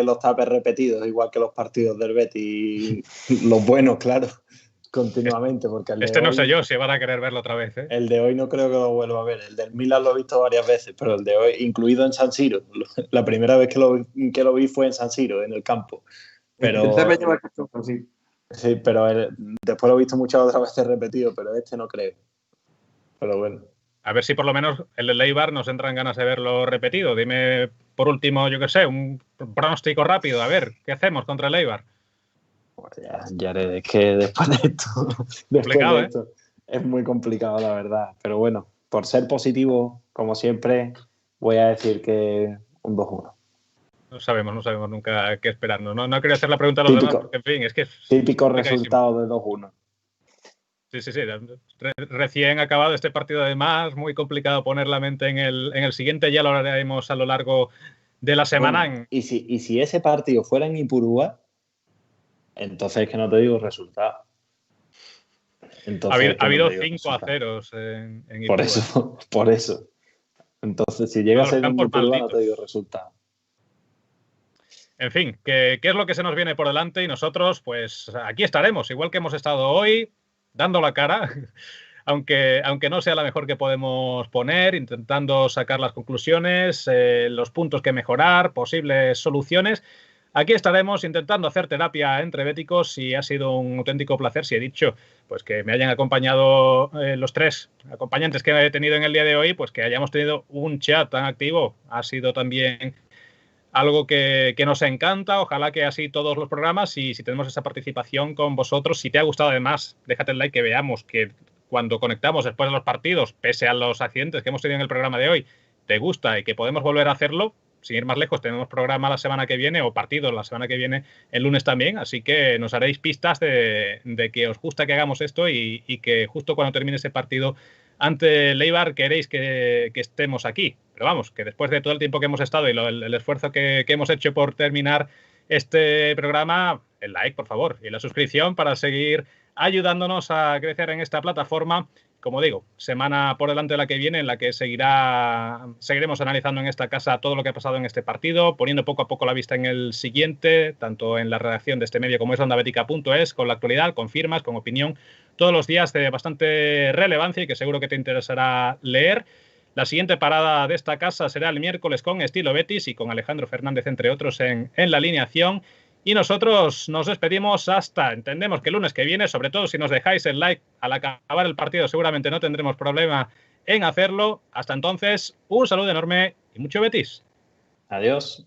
los tapes repetidos, igual que los partidos del Betis, los buenos, claro, continuamente, porque No sé yo si van a querer verlo otra vez, ¿eh? El de hoy no creo que lo vuelva a ver. El del Milan lo he visto varias veces, pero el de hoy, incluido en San Siro, la primera vez que lo vi fue en San Siro, en el campo. Pero, sí, pero después lo he visto muchas otras veces repetido, pero este no creo. Pero bueno. A ver si por lo menos el de Eibar nos entran ganas de verlo repetido. Dime, por último, yo qué sé, un pronóstico rápido. A ver, ¿qué hacemos contra el Eibar? Pues ya es que después de esto, es muy complicado, la verdad. Pero bueno, por ser positivo, como siempre, voy a decir que un 2-1. No sabemos nunca qué esperarnos. No quería hacer la pregunta a los demás, porque en fin, es que... Típico resultado de 2-1. Sí. Recién acabado este partido, además, muy complicado poner la mente en el siguiente. Ya lo haremos a lo largo de la semana. Bueno, y si ese partido fuera en Ipurúa, entonces es que no te digo resultado. Entonces, ha habido 5-0 en Ipurúa. Por eso. Entonces, si llega a ser en Ipurúa, no te digo resultado. En fin, ¿qué es lo que se nos viene por delante? Y nosotros, pues, aquí estaremos, igual que hemos estado hoy, dando la cara, aunque no sea la mejor que podemos poner, intentando sacar las conclusiones, los puntos que mejorar, posibles soluciones. Aquí estaremos intentando hacer terapia entre béticos y ha sido un auténtico placer, si he dicho, pues que me hayan acompañado los tres acompañantes que he tenido en el día de hoy, pues que hayamos tenido un chat tan activo. Ha sido también algo que nos encanta, ojalá que así todos los programas y si tenemos esa participación con vosotros, si te ha gustado además, déjate el like que veamos que cuando conectamos después de los partidos, pese a los accidentes que hemos tenido en el programa de hoy, te gusta y que podemos volver a hacerlo, sin ir más lejos, tenemos programa la semana que viene o partidos la semana que viene, el lunes también, así que nos haréis pistas de que os gusta que hagamos esto y que justo cuando termine ese partido ante el Eibar queréis que estemos aquí. Pero vamos, que después de todo el tiempo que hemos estado y el esfuerzo que hemos hecho por terminar este programa, el like, por favor, y la suscripción para seguir ayudándonos a crecer en esta plataforma. Como digo, semana por delante de la que viene, en la que seguiremos analizando en esta casa todo lo que ha pasado en este partido, poniendo poco a poco la vista en el siguiente, tanto en la redacción de este medio como es ondabética.es, con la actualidad, con firmas, con opinión, todos los días de bastante relevancia y que seguro que te interesará leer. La siguiente parada de esta casa será el miércoles con Estilo Betis y con Alejandro Fernández, entre otros, en la alineación. Y nosotros nos despedimos entendemos que el lunes que viene, sobre todo si nos dejáis el like al acabar el partido, seguramente no tendremos problema en hacerlo. Hasta entonces, un saludo enorme y mucho Betis. Adiós.